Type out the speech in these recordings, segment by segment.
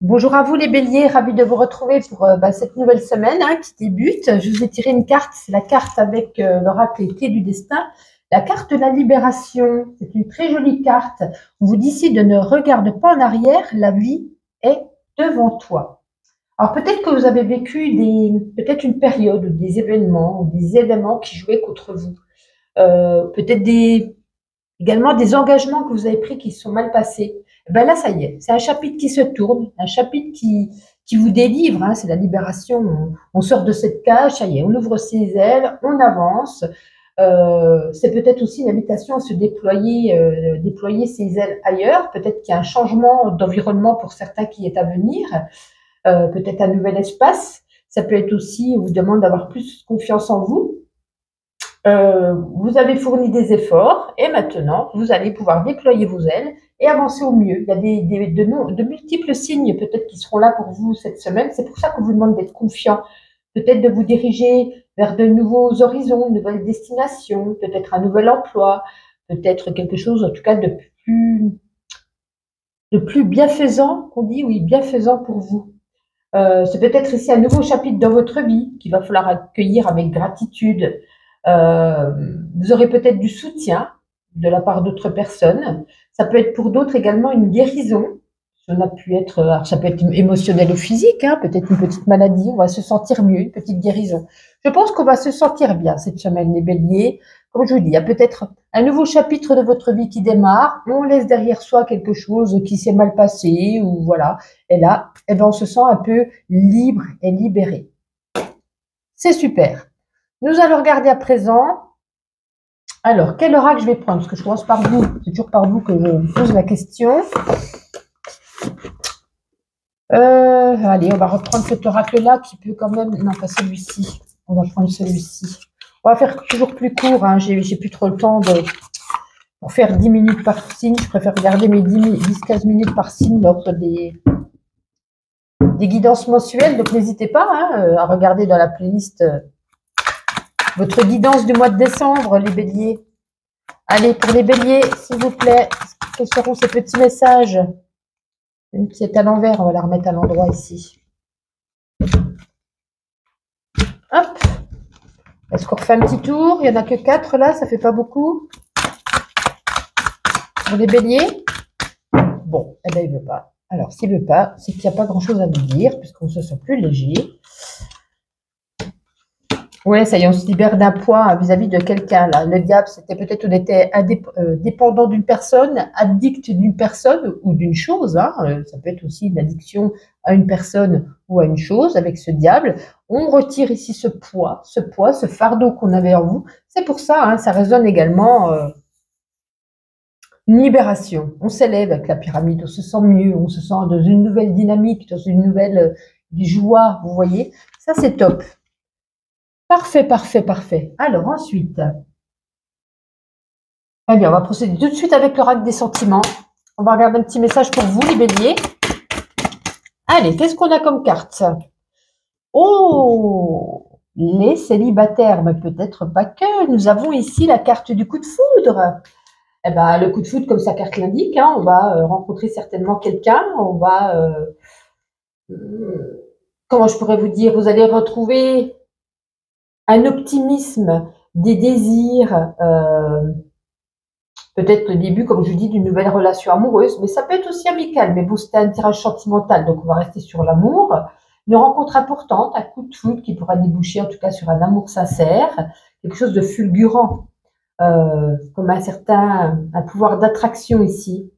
Bonjour à vous les béliers, ravi de vous retrouver pour cette nouvelle semaine qui débute. Je vous ai tiré une carte, c'est la carte avec l'oracle et clé du destin. La carte de la libération, c'est une très jolie carte. On vous dit ici de ne regarde pas en arrière, la vie est devant toi. Alors peut-être que vous avez vécu peut-être une période ou des événements ou des éléments qui jouaient contre vous. Peut-être également des engagements que vous avez pris qui se sont mal passés. Ben là, ça y est, c'est un chapitre qui se tourne, un chapitre qui vous délivre, hein, c'est la libération. On sort de cette cage, ça y est, on ouvre ses ailes, on avance. C'est peut-être aussi une invitation à se déployer ses ailes ailleurs. Peut-être qu'il y a un changement d'environnement pour certains qui est à venir, peut-être un nouvel espace. Ça peut être aussi, on vous demande d'avoir plus confiance en vous. Vous avez fourni des efforts et maintenant, vous allez pouvoir déployer vos ailes et avancer au mieux. Il y a de multiples signes peut-être qui seront là pour vous cette semaine. C'est pour ça qu'on vous demande d'être confiant, peut-être de vous diriger vers de nouveaux horizons, une nouvelle destination, peut-être un nouvel emploi, peut-être quelque chose en tout cas de plus bienfaisant, qu'on dit, oui, bienfaisant pour vous. C'est peut-être ici un nouveau chapitre dans votre vie qu'il va falloir accueillir avec gratitude. Euh, Vous aurez peut-être du soutien de la part d'autres personnes. Ça peut être pour d'autres également une guérison. Alors ça peut être émotionnel ou physique, hein, peut-être une petite maladie. On va se sentir mieux, une petite guérison. Je pense qu'on va se sentir bien cette semaine, les béliers. Comme je vous dis, il y a peut-être un nouveau chapitre de votre vie qui démarre. On laisse derrière soi quelque chose qui s'est mal passé ou voilà. Et là, eh ben, on se sent un peu libre et libéré. C'est super. Nous allons regarder à présent. Alors, quel oracle je vais prendre? Parce que je commence par vous. C'est toujours par vous que je pose la question. Allez, on va reprendre cet oracle-là qui peut quand même... Non, pas celui-ci. On va prendre celui-ci. On va faire toujours plus court. Hein. J'ai plus trop le temps pour faire 10 minutes par signe. Je préfère regarder mes 10-15 minutes par signe lors des guidances mensuelles. Donc, n'hésitez pas à regarder dans la playlist votre guidance du mois de décembre, les béliers. Allez, pour les béliers, s'il vous plaît, quels seront ces petits messages? Une qui est à l'envers, on va la remettre à l'endroit ici. Hop. Est-ce qu'on refait un petit tour? Il n'y en a que 4 là, ça fait pas beaucoup. Pour les béliers? Bon, eh ben il veut pas. Alors, s'il veut pas, c'est qu'il n'y a pas grand-chose à vous dire, puisqu'on se sent plus léger. Ouais, ça y est, on se libère d'un poids vis-à-vis de quelqu'un, là. Le diable, c'était peut-être on était dépendant d'une personne, addict d'une personne ou d'une chose, hein. Ça peut être aussi une addiction à une personne ou à une chose avec ce diable. On retire ici ce poids, ce fardeau qu'on avait en vous. C'est pour ça, hein, ça résonne également une libération. On s'élève avec la pyramide, on se sent mieux, on se sent dans une nouvelle dynamique, dans une nouvelle joie, vous voyez. Ça, c'est top. Parfait, parfait, parfait. Alors ensuite, eh bien, on va procéder tout de suite avec l'oracle des sentiments. On va regarder un petit message pour vous, les béliers. Allez, qu'est-ce qu'on a comme carte? Oh, les célibataires, mais peut-être pas que. Nous avons ici la carte du coup de foudre. Eh ben, le coup de foudre, comme sa carte l'indique, hein, on va rencontrer certainement quelqu'un. On va, comment je pourrais vous dire, vous allez retrouver un optimisme, des désirs, peut-être le début, comme je dis, d'une nouvelle relation amoureuse, mais ça peut être aussi amical. Mais bon, c'était un tirage sentimental, donc on va rester sur l'amour. Une rencontre importante, un coup de foudre qui pourra déboucher en tout cas sur un amour sincère, quelque chose de fulgurant, comme un pouvoir d'attraction ici.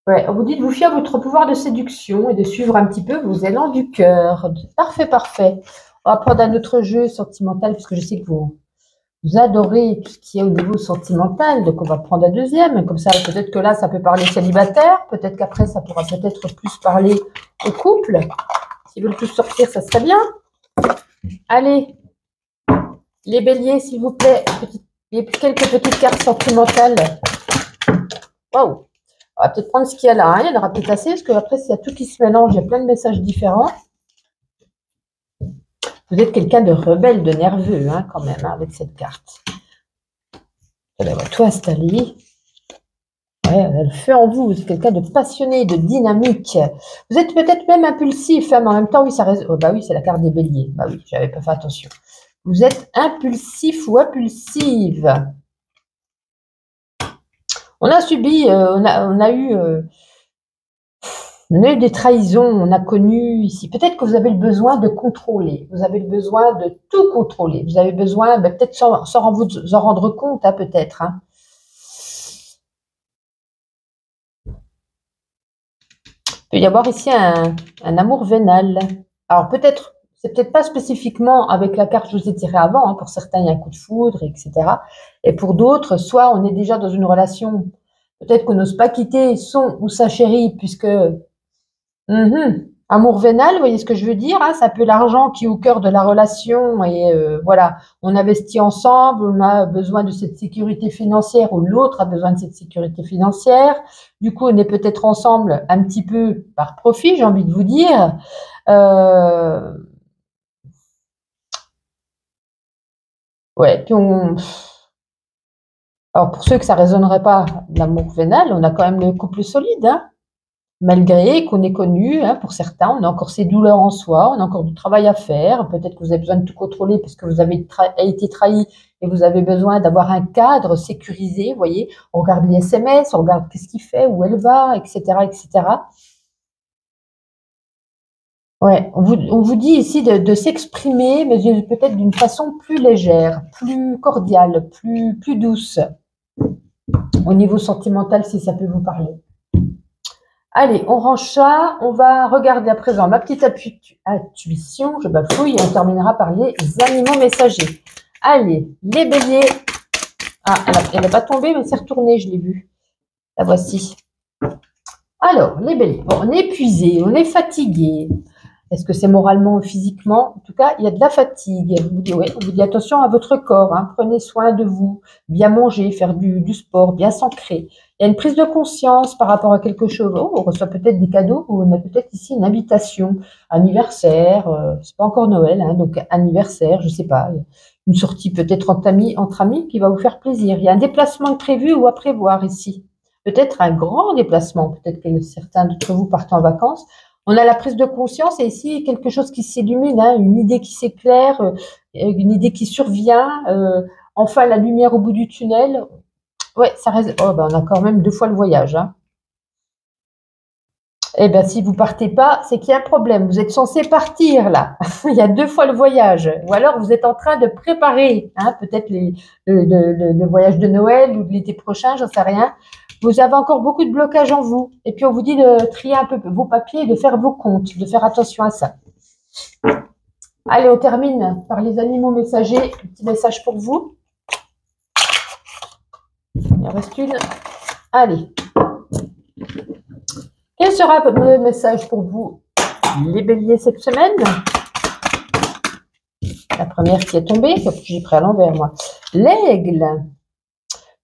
Ouais, on vous dit de vous fier à votre pouvoir de séduction et de suivre un petit peu vos élans du cœur. Parfait, parfait. On va prendre un autre jeu sentimental, puisque je sais que vous adorez tout ce qui est au niveau sentimental. Donc, on va prendre un deuxième. Comme ça, peut-être que là, ça peut parler célibataire. Peut-être qu'après, ça pourra peut-être plus parler au couple. S'ils veulent tous sortir, ça serait bien. Allez, les béliers, s'il vous plaît. Il y a quelques petites cartes sentimentales. Waouh! On va peut-être prendre ce qu'il y a là. Hein. Il y en aura peut-être assez, parce qu'après, s'il y a tout qui se mélange, il y a plein de messages différents. Vous êtes quelqu'un de rebelle, de nerveux, hein, quand même, hein, avec cette carte. On va tout installer. Ouais, le feu en vous, vous êtes quelqu'un de passionné, de dynamique. Vous êtes peut-être même impulsif, hein, mais en même temps, oui, ça reste. Oh, bah oui, c'est la carte des béliers. Bah oui, j'avais pas fait attention. Vous êtes impulsif ou impulsive. On a subi, on a eu des trahisons, on a connu ici. Peut-être que vous avez le besoin de contrôler. Vous avez le besoin de tout contrôler. Vous avez besoin, ben, peut-être sans vous en rendre compte, hein, peut-être. Hein. Il peut y avoir ici un amour vénal. Alors peut-être, c'est peut-être pas spécifiquement avec la carte que je vous ai tirée avant. Hein. Pour certains, il y a un coup de foudre, etc. Et pour d'autres, soit on est déjà dans une relation, peut-être qu'on n'ose pas quitter son ou sa chérie, puisque amour vénal, vous voyez ce que je veux dire, hein, c'est un peu l'argent qui est au cœur de la relation et voilà, on investit ensemble, on a besoin de cette sécurité financière ou l'autre a besoin de cette sécurité financière. Du coup, on est peut-être ensemble un petit peu par profit, j'ai envie de vous dire. Euh, ouais, puis alors pour ceux que ça résonnerait pas, l'amour vénal, on a quand même le couple solide, hein. Malgré qu'on ait connu, hein, pour certains, on a encore ses douleurs en soi, on a encore du travail à faire. Peut-être que vous avez besoin de tout contrôler parce que vous avez été trahi et vous avez besoin d'avoir un cadre sécurisé. Vous voyez, on regarde les SMS, on regarde qu'est-ce qu'il fait, où elle va, etc., etc. Ouais, on vous dit ici de s'exprimer, mais peut-être d'une façon plus légère, plus cordiale, plus douce au niveau sentimental, si ça peut vous parler. Allez, on range ça. On va regarder à présent ma petite intuition. Je bafouille et on terminera par les animaux messagers. Allez, les béliers. Ah, elle n'est pas tombée, mais c'est retourné, je l'ai vu. La voici. Alors, les béliers. Bon, on est épuisé, on est fatigué. Est-ce que c'est moralement ou physiquement? En tout cas, il y a de la fatigue. On vous dit attention à votre corps, hein, prenez soin de vous, bien manger, faire du sport, bien s'ancrer. Il y a une prise de conscience par rapport à quelque chose. Oh, on reçoit peut-être des cadeaux ou on a peut-être ici une invitation, anniversaire, c'est pas encore Noël, hein, donc anniversaire, je sais pas, une sortie peut-être entre amis qui va vous faire plaisir. Il y a un déplacement prévu ou à prévoir ici. Peut-être un grand déplacement, peut-être que certains d'entre vous partent en vacances. On a la prise de conscience et ici quelque chose qui s'illumine, hein, une idée qui s'éclaire, une idée qui survient, enfin la lumière au bout du tunnel. Ouais, ça reste. Oh, ben, on a quand même 2 fois le voyage. Hein. Eh bien, si vous partez pas, c'est qu'il y a un problème. Vous êtes censé partir là. Il y a 2 fois le voyage. Ou alors vous êtes en train de préparer, hein, peut-être le voyage de Noël ou de l'été prochain, j'en sais rien. Vous avez encore beaucoup de blocages en vous. Et puis on vous dit de trier un peu vos papiers et de faire vos comptes, de faire attention à ça. Allez, on termine par les animaux messagers. Un petit message pour vous. Il en reste une. Allez. Quel sera le message pour vous, les béliers, cette semaine? La première qui est tombée, j'ai pris à l'envers, moi. L'aigle.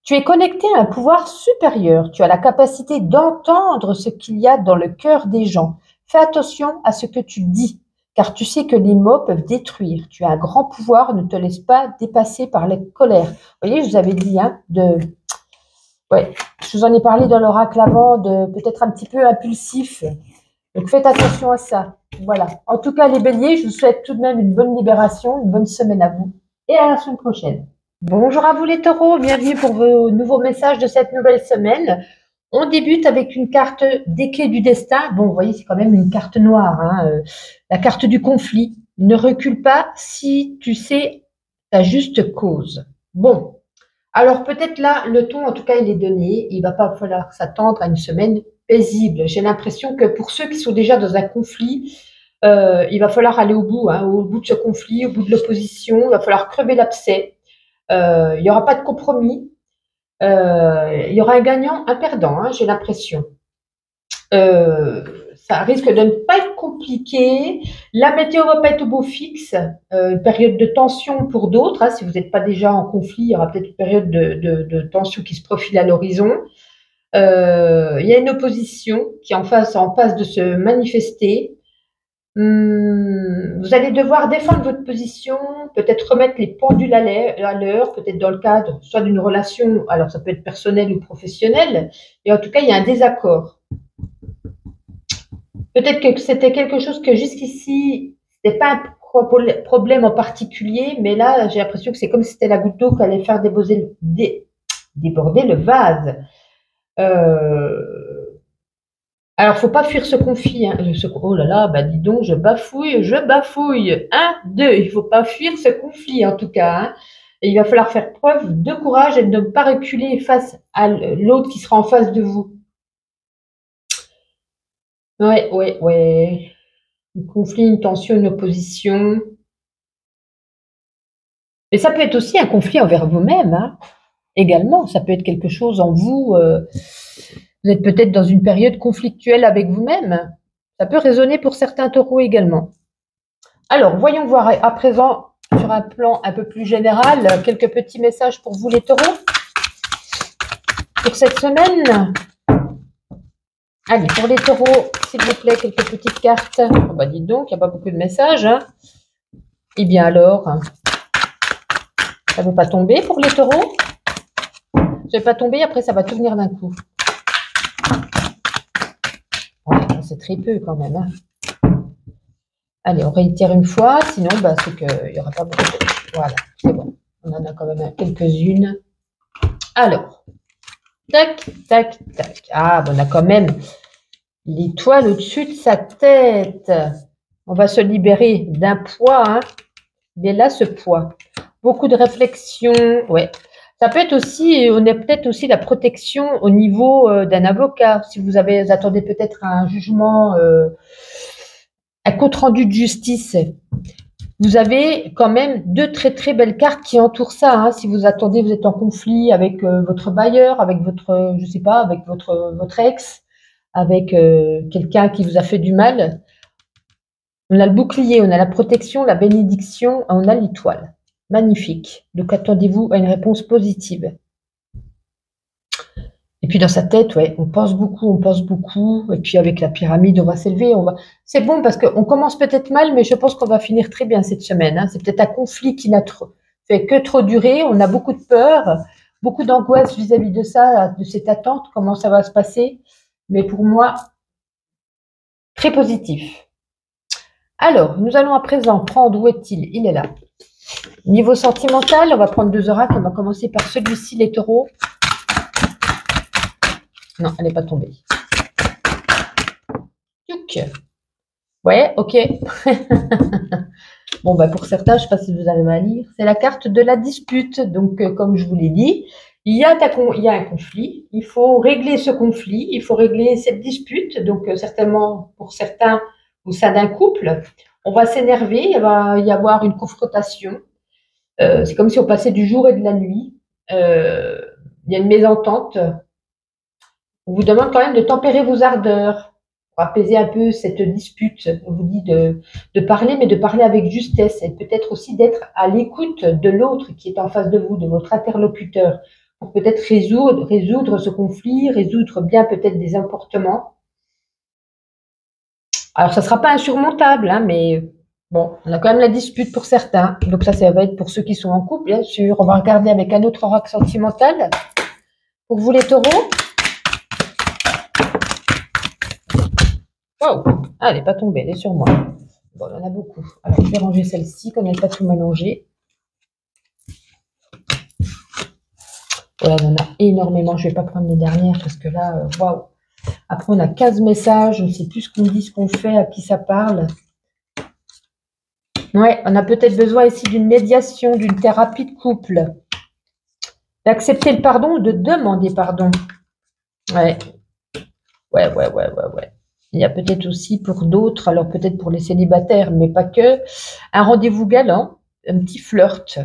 Tu es connecté à un pouvoir supérieur. Tu as la capacité d'entendre ce qu'il y a dans le cœur des gens. Fais attention à ce que tu dis, car tu sais que les mots peuvent détruire. Tu as un grand pouvoir, ne te laisse pas dépasser par les colères. Vous voyez, je vous avais dit, hein, ouais, je vous en ai parlé dans l'oracle avant, de peut-être un petit peu impulsif. Donc faites attention à ça. Voilà. En tout cas, les béliers, je vous souhaite tout de même une bonne libération, une bonne semaine à vous et à la semaine prochaine. Bonjour à vous les taureaux, bienvenue pour vos nouveaux messages de cette nouvelle semaine. On débute avec une carte des clés du destin. Bon, vous voyez, c'est quand même une carte noire, hein, la carte du conflit. Ne recule pas si tu sais ta juste cause. Bon, alors peut-être là, le ton, en tout cas, il est donné. Il va pas falloir s'attendre à une semaine paisible. J'ai l'impression que pour ceux qui sont déjà dans un conflit, il va falloir aller hein, au bout de ce conflit, au bout de l'opposition. Il va falloir crever l'abcès. Il n'y aura pas de compromis. Il y aura un gagnant, un perdant, hein, j'ai l'impression. Ça risque de ne pas être compliqué. La météo va pas être au beau fixe. Une période de tension pour d'autres. Hein, si vous n'êtes pas déjà en conflit, il y aura peut-être une période de tension qui se profile à l'horizon. Il y a une opposition qui en passe de se manifester. Vous allez devoir défendre votre position, peut-être remettre les pendules à l'heure, peut-être dans le cadre soit d'une relation, alors ça peut être personnel ou professionnel, et en tout cas, il y a un désaccord. Peut-être que c'était quelque chose que jusqu'ici, c'était pas un problème en particulier, mais là, j'ai l'impression que c'est comme si c'était la goutte d'eau qui allait faire déborder le vase. Alors, faut pas fuir ce conflit. Hein. Oh là là, bah dis donc, je bafouille, je bafouille. Un, deux, il faut pas fuir ce conflit en tout cas. Hein. Et il va falloir faire preuve de courage et de ne pas reculer face à l'autre qui sera en face de vous. Ouais, ouais, ouais. Un conflit, une tension, une opposition. Mais ça peut être aussi un conflit envers vous-même, hein. Également. Ça peut être quelque chose en vous. Vous êtes peut-être dans une période conflictuelle avec vous-même. Ça peut résonner pour certains taureaux également. Alors, voyons voir à présent, sur un plan un peu plus général, quelques petits messages pour vous les taureaux. Pour cette semaine. Allez, pour les taureaux, s'il vous plaît, quelques petites cartes. Oh bah dites donc, il n'y a pas beaucoup de messages. Hein. Eh bien alors, ça ne veut pas tomber pour les taureaux. Ça ne veut pas tomber, après ça va tout venir d'un coup. Ouais, c'est très peu quand même. Hein. Allez, on réitère une fois, sinon bah, c'est qu'il n'y aura pas beaucoup de... Voilà, c'est bon. On en a quand même quelques-unes. Alors, tac, tac, tac. Ah, bon, on a quand même l'étoile au-dessus de sa tête. On va se libérer d'un poids. Hein. Mais là, ce poids. Beaucoup de réflexion. Ouais. Ça peut être aussi, on a peut-être aussi la protection au niveau d'un avocat. Si vous attendez peut-être un jugement, un compte-rendu de justice. Vous avez quand même deux très très belles cartes qui entourent ça. Hein. Si vous attendez, vous êtes en conflit avec votre bailleur, avec votre, je sais pas, avec votre ex, avec quelqu'un qui vous a fait du mal. On a le bouclier, on a la protection, la bénédiction, on a l'étoile. Magnifique. Donc attendez-vous à une réponse positive. Et puis dans sa tête, ouais, on pense beaucoup. Et puis avec la pyramide, on va s'élever. C'est bon parce qu'on commence peut-être mal, mais je pense qu'on va finir très bien cette semaine. Hein. C'est peut-être un conflit qui n'a fait que trop durer. On a beaucoup de peur, beaucoup d'angoisse vis-à-vis de ça, de cette attente, comment ça va se passer. Mais pour moi, très positif. Alors, nous allons à présent prendre, où est-il? Il est là. Niveau sentimental, on va prendre deux oracles. On va commencer par celui-ci, les taureaux. Non, elle n'est pas tombée. Ouais, ok. Bon, bah pour certains, je ne sais pas si vous arrivez à lire, c'est la carte de la dispute. Donc, comme je vous l'ai dit, il y a un conflit. Il faut régler ce conflit. Il faut régler cette dispute. Donc, certainement, pour certains, au sein d'un couple, on va s'énerver. Il va y avoir une confrontation. C'est comme si on passait du jour et de la nuit. Il y a une mésentente. On vous demande quand même de tempérer vos ardeurs pour apaiser un peu cette dispute. On vous dit de parler, mais de parler avec justesse et peut-être aussi d'être à l'écoute de l'autre qui est en face de vous, de votre interlocuteur, pour peut-être résoudre ce conflit, résoudre bien peut-être des emportements. Alors, ça ne sera pas insurmontable, hein, mais bon, on a quand même la dispute pour certains. Donc ça va être pour ceux qui sont en couple, bien sûr. On va regarder avec un autre oracle sentimental. Pour vous les taureaux. Wow, ah, elle n'est pas tombée, elle est sur moi. Bon, il y en a beaucoup. Alors, je vais ranger celle-ci, comme elle n'est pas tout mélangée. Voilà, il y en a énormément. Je ne vais pas prendre les dernières parce que là, waouh. Après, on a 15 messages. Je ne sais plus ce qu'on dit, ce qu'on fait, à qui ça parle. Ouais, on a peut-être besoin ici d'une médiation, d'une thérapie de couple. D'accepter le pardon ou de demander pardon. Ouais. Ouais. Il y a peut-être aussi pour d'autres, alors peut-être pour les célibataires, mais pas que, un rendez-vous galant, un petit flirt,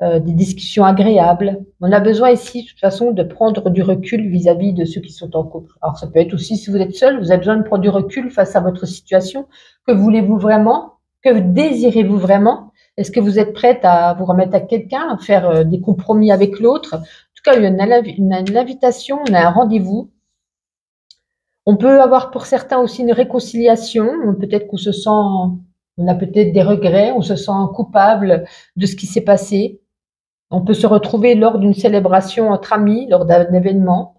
des discussions agréables. On a besoin ici, de toute façon, de prendre du recul vis-à-vis de ceux qui sont en couple. Alors ça peut être aussi, si vous êtes seul, vous avez besoin de prendre du recul face à votre situation. Que voulez-vous vraiment? Que désirez-vous vraiment? Est-ce que vous êtes prête à vous remettre à quelqu'un, à faire des compromis avec l'autre? En tout cas, il y a une invitation, on a un rendez-vous. On peut avoir pour certains aussi une réconciliation. Peut-être qu'on se sent, on a peut-être des regrets, on se sent coupable de ce qui s'est passé. On peut se retrouver lors d'une célébration entre amis, lors d'un événement,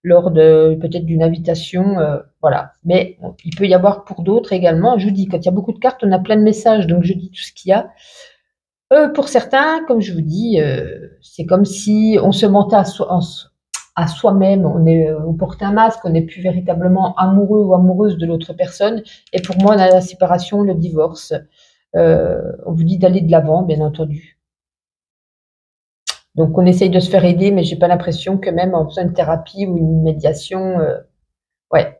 lors de peut-être d'une invitation, voilà. Mais il peut y avoir pour d'autres également, je vous dis, quand il y a beaucoup de cartes, on a plein de messages, donc je dis tout ce qu'il y a. Pour certains, comme je vous dis, c'est comme si on se mentait à soi-même, on porte un masque, on n'est plus véritablement amoureux ou amoureuse de l'autre personne. Et pour moi, on a la séparation, le divorce. On vous dit d'aller de l'avant, bien entendu. Donc, on essaye de se faire aider, mais j'ai pas l'impression que même en faisant une thérapie ou une médiation, ouais,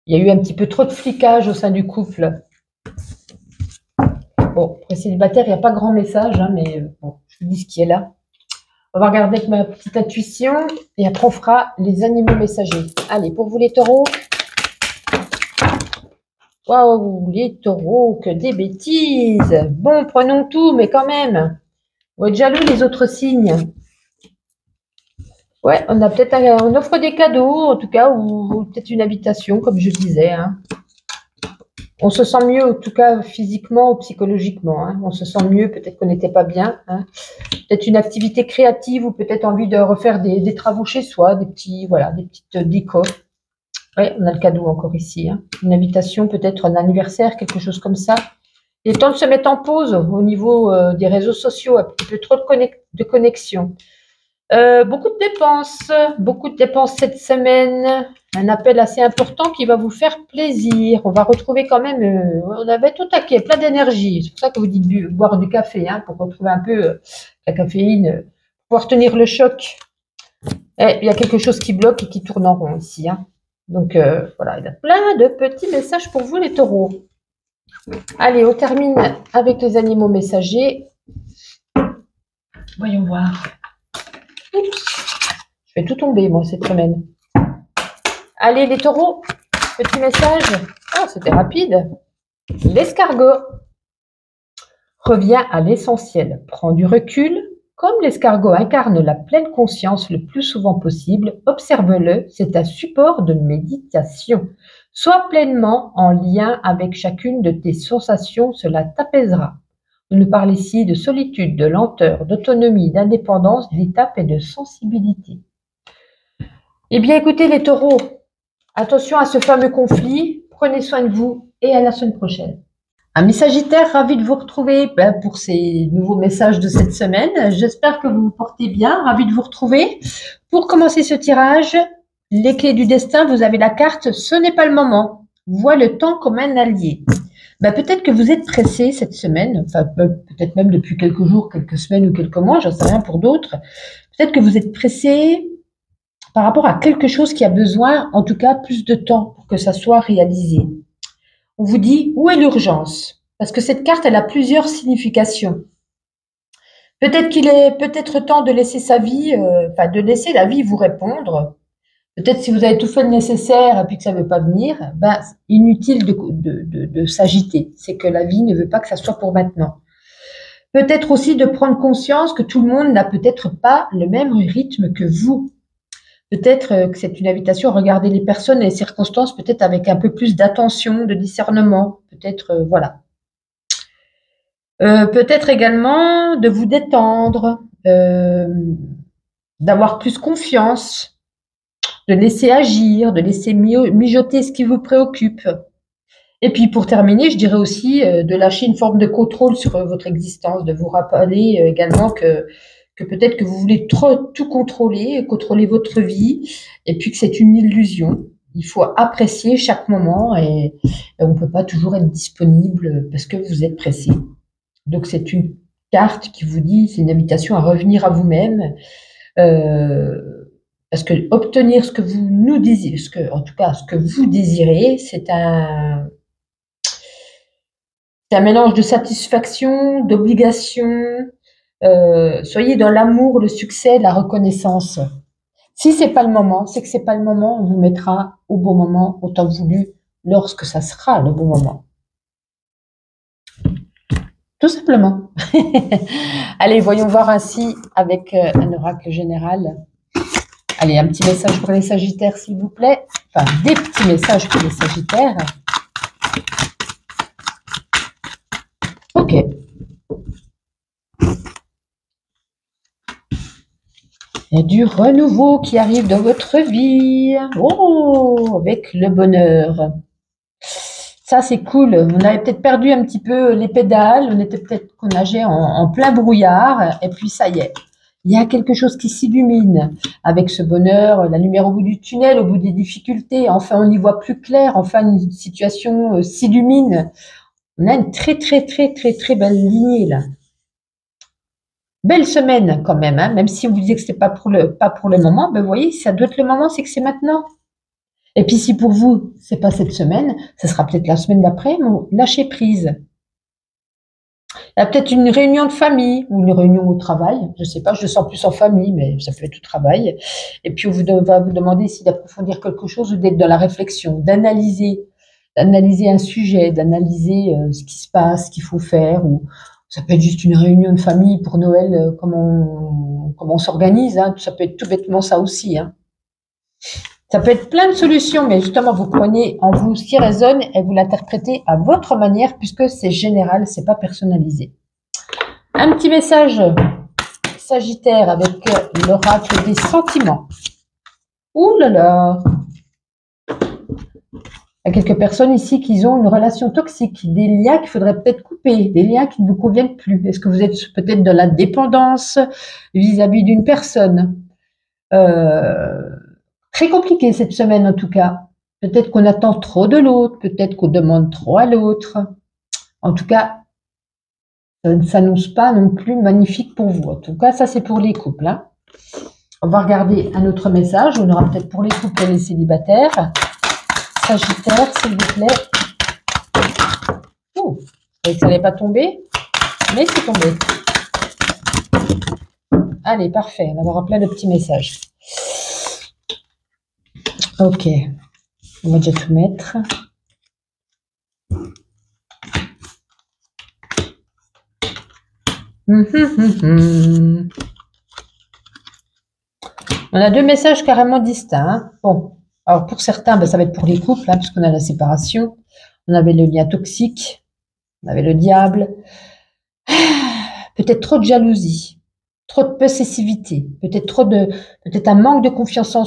il y a eu un petit peu trop de flicage au sein du couple. Bon, pour les célibataires, il n'y a pas grand message, hein, mais bon, je vous dis ce qui est là. On va regarder avec ma petite intuition et après on fera les animaux messagers. Allez, pour vous les taureaux. Waouh, les taureaux, que des bêtises. Bon, prenons tout, mais quand même. Vous êtes jaloux les autres signes. Ouais, on a peut-être on offre des cadeaux, en tout cas, ou peut-être une invitation, comme je disais. Hein. On se sent mieux, en tout cas, physiquement ou psychologiquement. Hein. On se sent mieux, peut-être qu'on n'était pas bien. Hein. Peut-être une activité créative ou peut-être envie de refaire des travaux chez soi, des petits, voilà, des petites décos. Ouais, on a le cadeau encore ici. Hein. Une invitation, peut-être un anniversaire, quelque chose comme ça. Il est temps de se mettre en pause au niveau des réseaux sociaux, un petit peu trop de connexion. Beaucoup de dépenses cette semaine. Un appel assez important qui va vous faire plaisir. On va retrouver quand même, on avait tout taqué, plein d'énergie. C'est pour ça que vous dites boire du café, hein, pour retrouver un peu la caféine, pouvoir tenir le choc. Et il y a quelque chose qui bloque et qui tourne en rond ici. Hein. Donc voilà, il y a plein de petits messages pour vous les taureaux. Allez, on termine avec les animaux messagers. Voyons voir. Oups, je fais tout tomber moi cette semaine. Allez les taureaux, petit message. Ah, c'était rapide. L'escargot. Reviens à l'essentiel. Prends du recul. Comme l'escargot incarne la pleine conscience le plus souvent possible, observe-le, c'est un support de méditation. Sois pleinement en lien avec chacune de tes sensations, cela t'apaisera. On nous parle ici de solitude, de lenteur, d'autonomie, d'indépendance, d'étape et de sensibilité. Eh bien, écoutez les taureaux, attention à ce fameux conflit, prenez soin de vous et à la semaine prochaine. Amis Sagittaires, ravi de vous retrouver pour ces nouveaux messages de cette semaine. J'espère que vous vous portez bien, ravi de vous retrouver. Pour commencer ce tirage, les clés du destin, vous avez la carte « Ce n'est pas le moment ». Vois le temps comme un allié. Peut-être que vous êtes pressé cette semaine, enfin peut-être même depuis quelques jours, quelques semaines ou quelques mois, j'en sais rien pour d'autres. Peut-être que vous êtes pressé par rapport à quelque chose qui a besoin, en tout cas, plus de temps pour que ça soit réalisé. On vous dit, où est l'urgence? Parce que cette carte, elle a plusieurs significations. Peut-être qu'il est peut-être temps de laisser sa vie, de laisser la vie vous répondre. Peut-être si vous avez tout fait le nécessaire et puis que ça ne veut pas venir, inutile de s'agiter. C'est que la vie ne veut pas que ça soit pour maintenant. Peut-être aussi de prendre conscience que tout le monde n'a peut-être pas le même rythme que vous. Peut-être que c'est une invitation à regarder les personnes et les circonstances peut-être avec un peu plus d'attention, de discernement. Peut-être, voilà. Peut-être également de vous détendre, d'avoir plus confiance, de laisser agir, de laisser mijoter ce qui vous préoccupe. Et puis pour terminer, je dirais aussi de lâcher une forme de contrôle sur votre existence, de vous rappeler également que peut-être que vous voulez trop tout contrôler votre vie, et puis que c'est une illusion. Il faut apprécier chaque moment et on ne peut pas toujours être disponible parce que vous êtes pressé. Donc c'est une carte qui vous dit, c'est une invitation à revenir à vous-même, parce que obtenir ce que vous nous désirez, en tout cas ce que vous désirez, c'est un mélange de satisfaction, d'obligation. Soyez dans l'amour, le succès, la reconnaissance. Si c'est pas le moment, c'est que c'est pas le moment. On vous mettra au bon moment, au temps voulu, lorsque ça sera le bon moment. Tout simplement. Allez, voyons voir ainsi avec un oracle général. Allez, un petit message pour les Sagittaires, s'il vous plaît. Enfin, des petits messages pour les Sagittaires. Ok. Il y a du renouveau qui arrive dans votre vie. Oh, avec le bonheur. Ça, c'est cool. On avait peut-être perdu un petit peu les pédales. On était peut-être qu'on nageait en plein brouillard. Et puis, ça y est. Il y a quelque chose qui s'illumine avec ce bonheur, la lumière au bout du tunnel, au bout des difficultés. Enfin, on y voit plus clair. Enfin, une situation s'illumine. On a une très, très, très, très, très belle lignée, là. Belle semaine, quand même, hein, même si on vous disait que c'était pas pour le moment. Ben, vous voyez, ça doit être le moment, c'est que c'est maintenant. Et puis, si pour vous, c'est pas cette semaine, ça sera peut-être la semaine d'après, mais lâchez prise. Il y a peut-être une réunion de famille ou une réunion au travail. Je sais pas, je le sens plus en famille, mais ça peut être au travail. Et puis, on va vous demander ici d'approfondir quelque chose ou d'être dans la réflexion, d'analyser un sujet, d'analyser ce qui se passe, ce qu'il faut faire. Ou ça peut être juste une réunion de famille pour Noël, comment on s'organise. Hein. Ça peut être tout bêtement ça aussi. Hein. Ça peut être plein de solutions, mais justement, vous prenez en vous ce qui résonne et vous l'interprétez à votre manière, puisque c'est général, c'est pas personnalisé. Un petit message Sagittaire avec l'oracle des sentiments. Ouh là là! Il y a quelques personnes ici qui ont une relation toxique, des liens qu'il faudrait peut-être couper, des liens qui ne vous conviennent plus. Est-ce que vous êtes peut-être dans la dépendance vis-à-vis d'une personne? Très compliqué cette semaine en tout cas. Peut-être qu'on attend trop de l'autre, peut-être qu'on demande trop à l'autre. En tout cas, ça ne s'annonce pas non plus magnifique pour vous. En tout cas, ça c'est pour les couples. Hein. On va regarder un autre message. On aura peut-être pour les couples et les célibataires. Sagittaire, s'il vous plaît. Oh, je croyais que ça n'allait pas tomber, mais c'est tombé. Allez, parfait. On va avoir plein de petits messages. Ok. On va déjà tout mettre. On a deux messages carrément distincts. Hein. Bon, alors pour certains, ça va être pour les couples, hein, puisqu'on a la séparation. On avait le lien toxique, on avait le diable. Peut-être trop de jalousie, trop de possessivité, peut-être un manque de confiance en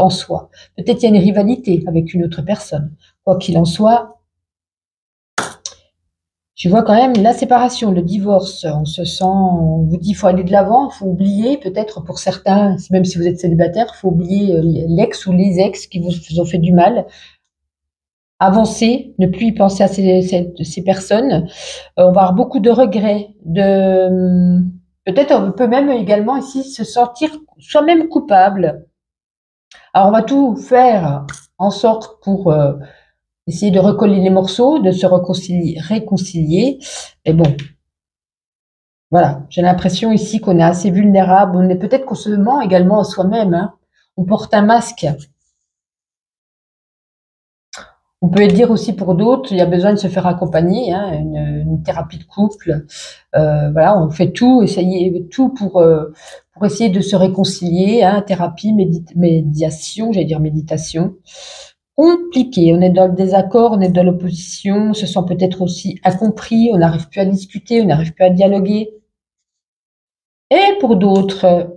soi. Peut-être qu'il y a une rivalité avec une autre personne. Quoi qu'il en soit, je vois quand même la séparation, le divorce. On vous dit, il faut aller de l'avant, il faut oublier, peut-être pour certains, même si vous êtes célibataire, il faut oublier l'ex ou les ex qui vous ont fait du mal. Avancer, ne plus y penser à ces personnes. On va avoir beaucoup de regrets, peut-être on peut même également ici se sentir soi-même coupable. Alors on va tout faire en sorte pour essayer de recoller les morceaux, de se réconcilier. Et bon, voilà, j'ai l'impression ici qu'on est assez vulnérable. On est peut-être qu'on se ment également à soi-même. Hein. On porte un masque. On peut dire aussi pour d'autres, il y a besoin de se faire accompagner, hein, une thérapie de couple. Voilà, on fait tout, essayer tout pour essayer de se réconcilier. Hein, thérapie, médiation, j'allais dire méditation. Compliqué, on est dans le désaccord, on est dans l'opposition, on se sent peut-être aussi incompris, on n'arrive plus à discuter, on n'arrive plus à dialoguer. Et pour d'autres,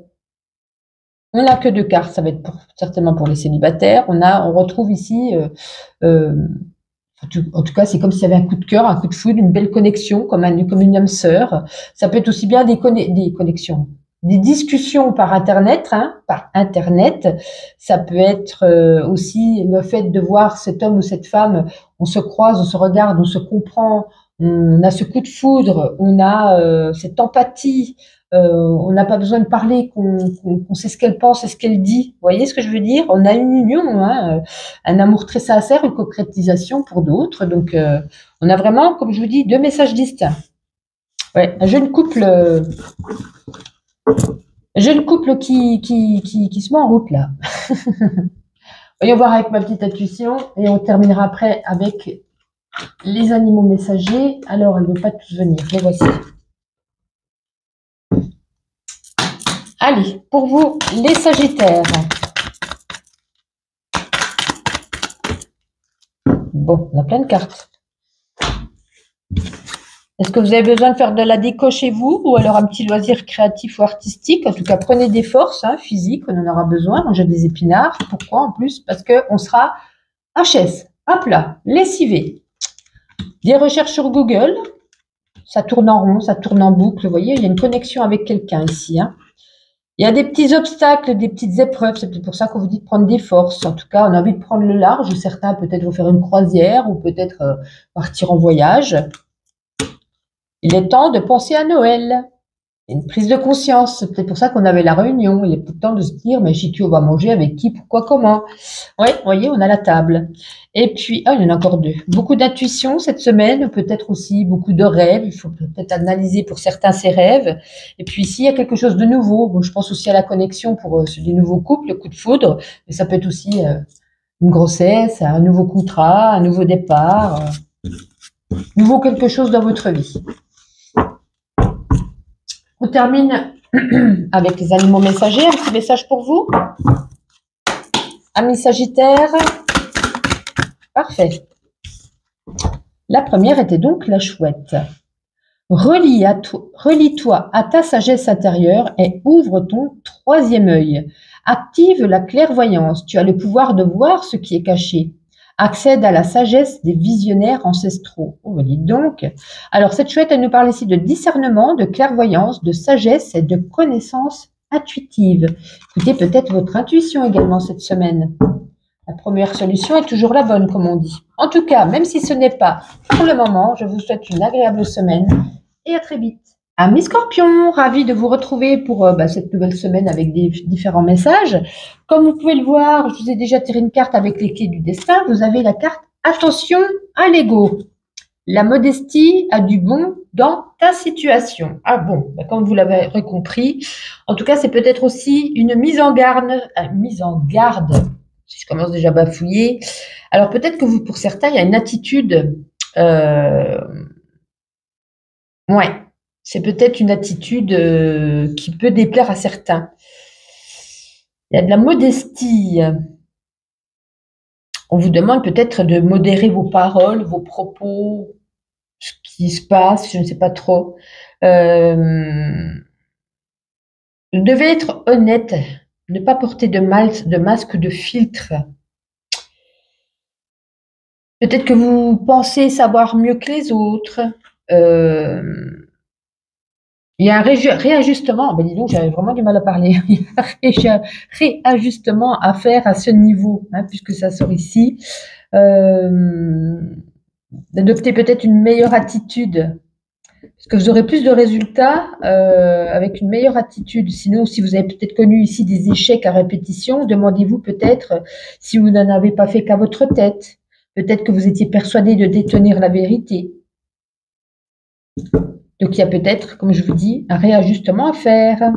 on n'a que deux cartes, ça va être certainement pour les célibataires. On retrouve ici, en tout cas, c'est comme s'il y avait un coup de cœur, un coup de foudre, une belle connexion, comme une âme sœur. Ça peut être aussi bien des connexions, des discussions par Internet, hein, par Internet. Ça peut être aussi le fait de voir cet homme ou cette femme, on se croise, on se regarde, on se comprend, on a ce coup de foudre, on a cette empathie. On n'a pas besoin de parler, qu'on sait ce qu'elle pense et ce qu'elle dit. Vous voyez ce que je veux dire? On a une union, hein, un amour très sincère, une concrétisation pour d'autres. Donc, on a vraiment, comme je vous dis, deux messages distincts. Ouais, un jeune couple qui se met en route là. Voyons voir avec ma petite intuition et on terminera après avec les animaux messagers. Alors, elle ne veut pas tous venir. Les voici. Allez, pour vous, les Sagittaires. Bon, on a plein de cartes. Est-ce que vous avez besoin de faire de la déco chez vous ou alors un petit loisir créatif ou artistique? En tout cas, prenez des forces physiques, on en aura besoin. Manger des épinards. Pourquoi en plus? Parce qu'on sera HS, à plat, lessivé. Des recherches sur Google. Ça tourne en rond, ça tourne en boucle. Vous voyez, il y a une connexion avec quelqu'un ici. Il y a des petits obstacles, des petites épreuves. C'est peut-être pour ça qu'on vous dit de prendre des forces. En tout cas, on a envie de prendre le large. Certains peut-être vont faire une croisière ou peut-être partir en voyage. Il est temps de penser à Noël. Une prise de conscience. C'est peut-être pour ça qu'on avait la réunion. Il est peut-être temps de se dire, mais chez qui on va manger, avec qui, pourquoi, comment. Oui, vous voyez, on a la table. Et puis, il y en a encore deux. Beaucoup d'intuition cette semaine, peut-être aussi beaucoup de rêves. Il faut peut-être analyser pour certains ces rêves. Et puis ici, il y a quelque chose de nouveau. Bon, je pense aussi à la connexion pour des nouveaux couples, le coup de foudre. Mais ça peut être aussi une grossesse, un nouveau contrat, un nouveau départ, nouveau quelque chose dans votre vie. On termine avec les animaux messagers. Un petit message pour vous. Amis Sagittaires. Parfait. La première était donc la chouette. Relie-toi à ta sagesse intérieure et ouvre ton troisième œil. Active la clairvoyance. Tu as le pouvoir de voir ce qui est caché. Accède à la sagesse des visionnaires ancestraux. Oh, dites donc. Alors, cette chouette, elle nous parle ici de discernement, de clairvoyance, de sagesse et de connaissance intuitive. Écoutez peut-être votre intuition également cette semaine. La première solution est toujours la bonne, comme on dit. En tout cas, même si ce n'est pas pour le moment, je vous souhaite une agréable semaine et à très vite. Amis Scorpions, ravi de vous retrouver pour cette nouvelle semaine avec des différents messages. Comme vous pouvez le voir, je vous ai déjà tiré une carte avec les clés du destin. Vous avez la carte « Attention à l'ego ». La modestie a du bon dans ta situation. Ah bon, comme vous l'avez compris. En tout cas, c'est peut-être aussi une mise en garde. Si je commence déjà à bafouiller. Alors peut-être que pour certains, il y a une attitude... ouais. C'est peut-être une attitude qui peut déplaire à certains. Il y a de la modestie. On vous demande peut-être de modérer vos paroles, vos propos, ce qui se passe, je ne sais pas trop. Vous devez être honnête, ne pas porter de masque, de filtre. Peut-être que vous pensez savoir mieux que les autres. Il y a un réajustement, dis donc, j'avais vraiment du mal à parler. Il y a un réajustement à faire à ce niveau, puisque ça sort ici. D'adopter peut-être une meilleure attitude, parce que vous aurez plus de résultats avec une meilleure attitude. Sinon, si vous avez peut-être connu ici des échecs à répétition, demandez-vous peut-être si vous n'en avez pas fait qu'à votre tête. Peut-être que vous étiez persuadé de détenir la vérité. Donc, il y a peut-être, comme je vous dis, un réajustement à faire.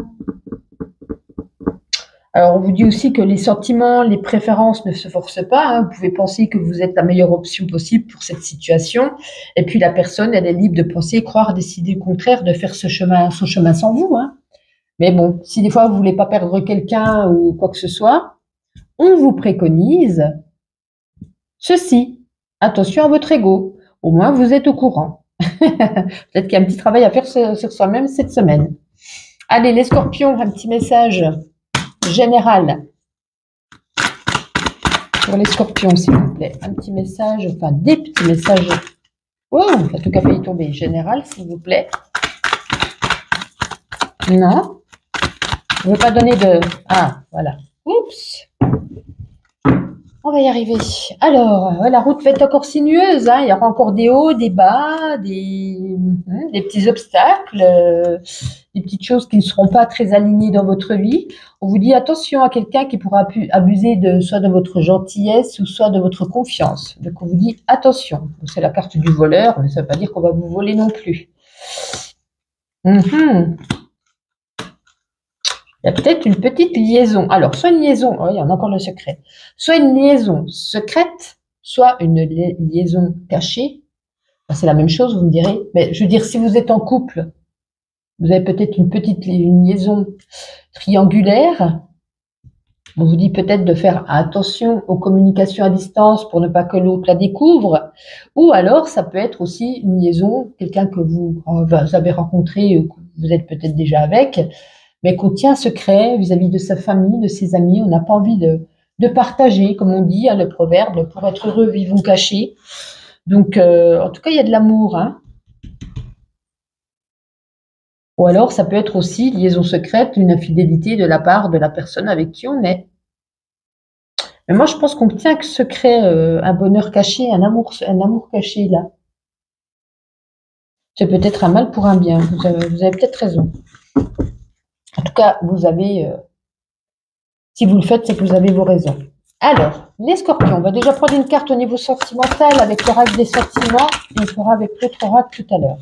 Alors, on vous dit aussi que les sentiments, les préférences ne se forcent pas. Vous pouvez penser que vous êtes la meilleure option possible pour cette situation. Et puis, la personne, elle est libre de penser, croire, décider le contraire, de faire son chemin sans vous. Mais bon, si des fois, vous ne voulez pas perdre quelqu'un ou quoi que ce soit, on vous préconise ceci. Attention à votre ego. Au moins, vous êtes au courant. Peut-être qu'il y a un petit travail à faire sur soi-même cette semaine. Allez, les Scorpions, un petit message général pour les Scorpions, s'il vous plaît. Un petit message, enfin des petits messages. Oh, en tout cas, failli tomber. Général, s'il vous plaît. Non. Je ne veux pas donner de... Ah, voilà. Oups. On va y arriver. Alors, la route va être encore sinueuse. Il y aura encore des hauts, des bas, des petits obstacles, des petites choses qui ne seront pas très alignées dans votre vie. On vous dit attention à quelqu'un qui pourra abuser soit de votre gentillesse ou soit de votre confiance. Donc, on vous dit attention. C'est la carte du voleur, mais ça ne veut pas dire qu'on va vous voler non plus. Il y a peut-être une petite liaison. Alors, soit une liaison, il y en a encore le secret. Soit une liaison secrète, soit une liaison cachée. C'est la même chose, vous me direz. Mais je veux dire, si vous êtes en couple, vous avez peut-être une liaison triangulaire. On vous dit peut-être de faire attention aux communications à distance pour ne pas que l'autre la découvre. Ou alors, ça peut être aussi une liaison, quelqu'un que vous avez rencontré, ou que vous êtes peut-être déjà avec, mais qu'on tient secret vis-à-vis de sa famille, de ses amis. On n'a pas envie de partager, comme on dit, le proverbe, pour être heureux, vivons cachés. Donc, en tout cas, il y a de l'amour, hein. Ou alors, ça peut être aussi liaison secrète, une infidélité de la part de la personne avec qui on est. Mais moi, je pense qu'on tient secret un bonheur caché, un amour caché, là. C'est peut-être un mal pour un bien. Vous avez peut-être raison. En tout cas, si vous le faites, c'est que vous avez vos raisons. Alors, les scorpions, on va déjà prendre une carte au niveau sentimental avec l'oracle des sentiments et on fera avec l'autre oracle tout à l'heure.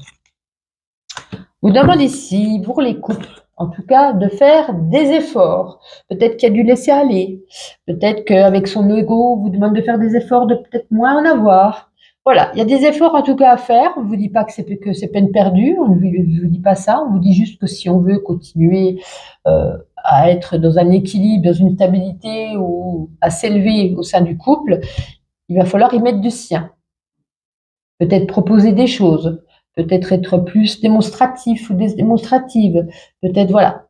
Vous demandez ici, pour les couples, en tout cas, de faire des efforts. Peut-être qu'il y a du laisser aller. Peut-être qu'avec son ego, on vous demande de faire des efforts de peut-être moins en avoir. Voilà, il y a des efforts en tout cas à faire. On ne vous dit pas que c'est peine perdue, on ne vous dit pas ça. On vous dit juste que si on veut continuer à être dans un équilibre, dans une stabilité ou à s'élever au sein du couple, il va falloir y mettre du sien. Peut-être proposer des choses, peut-être être plus démonstratif ou démonstrative, peut-être, voilà.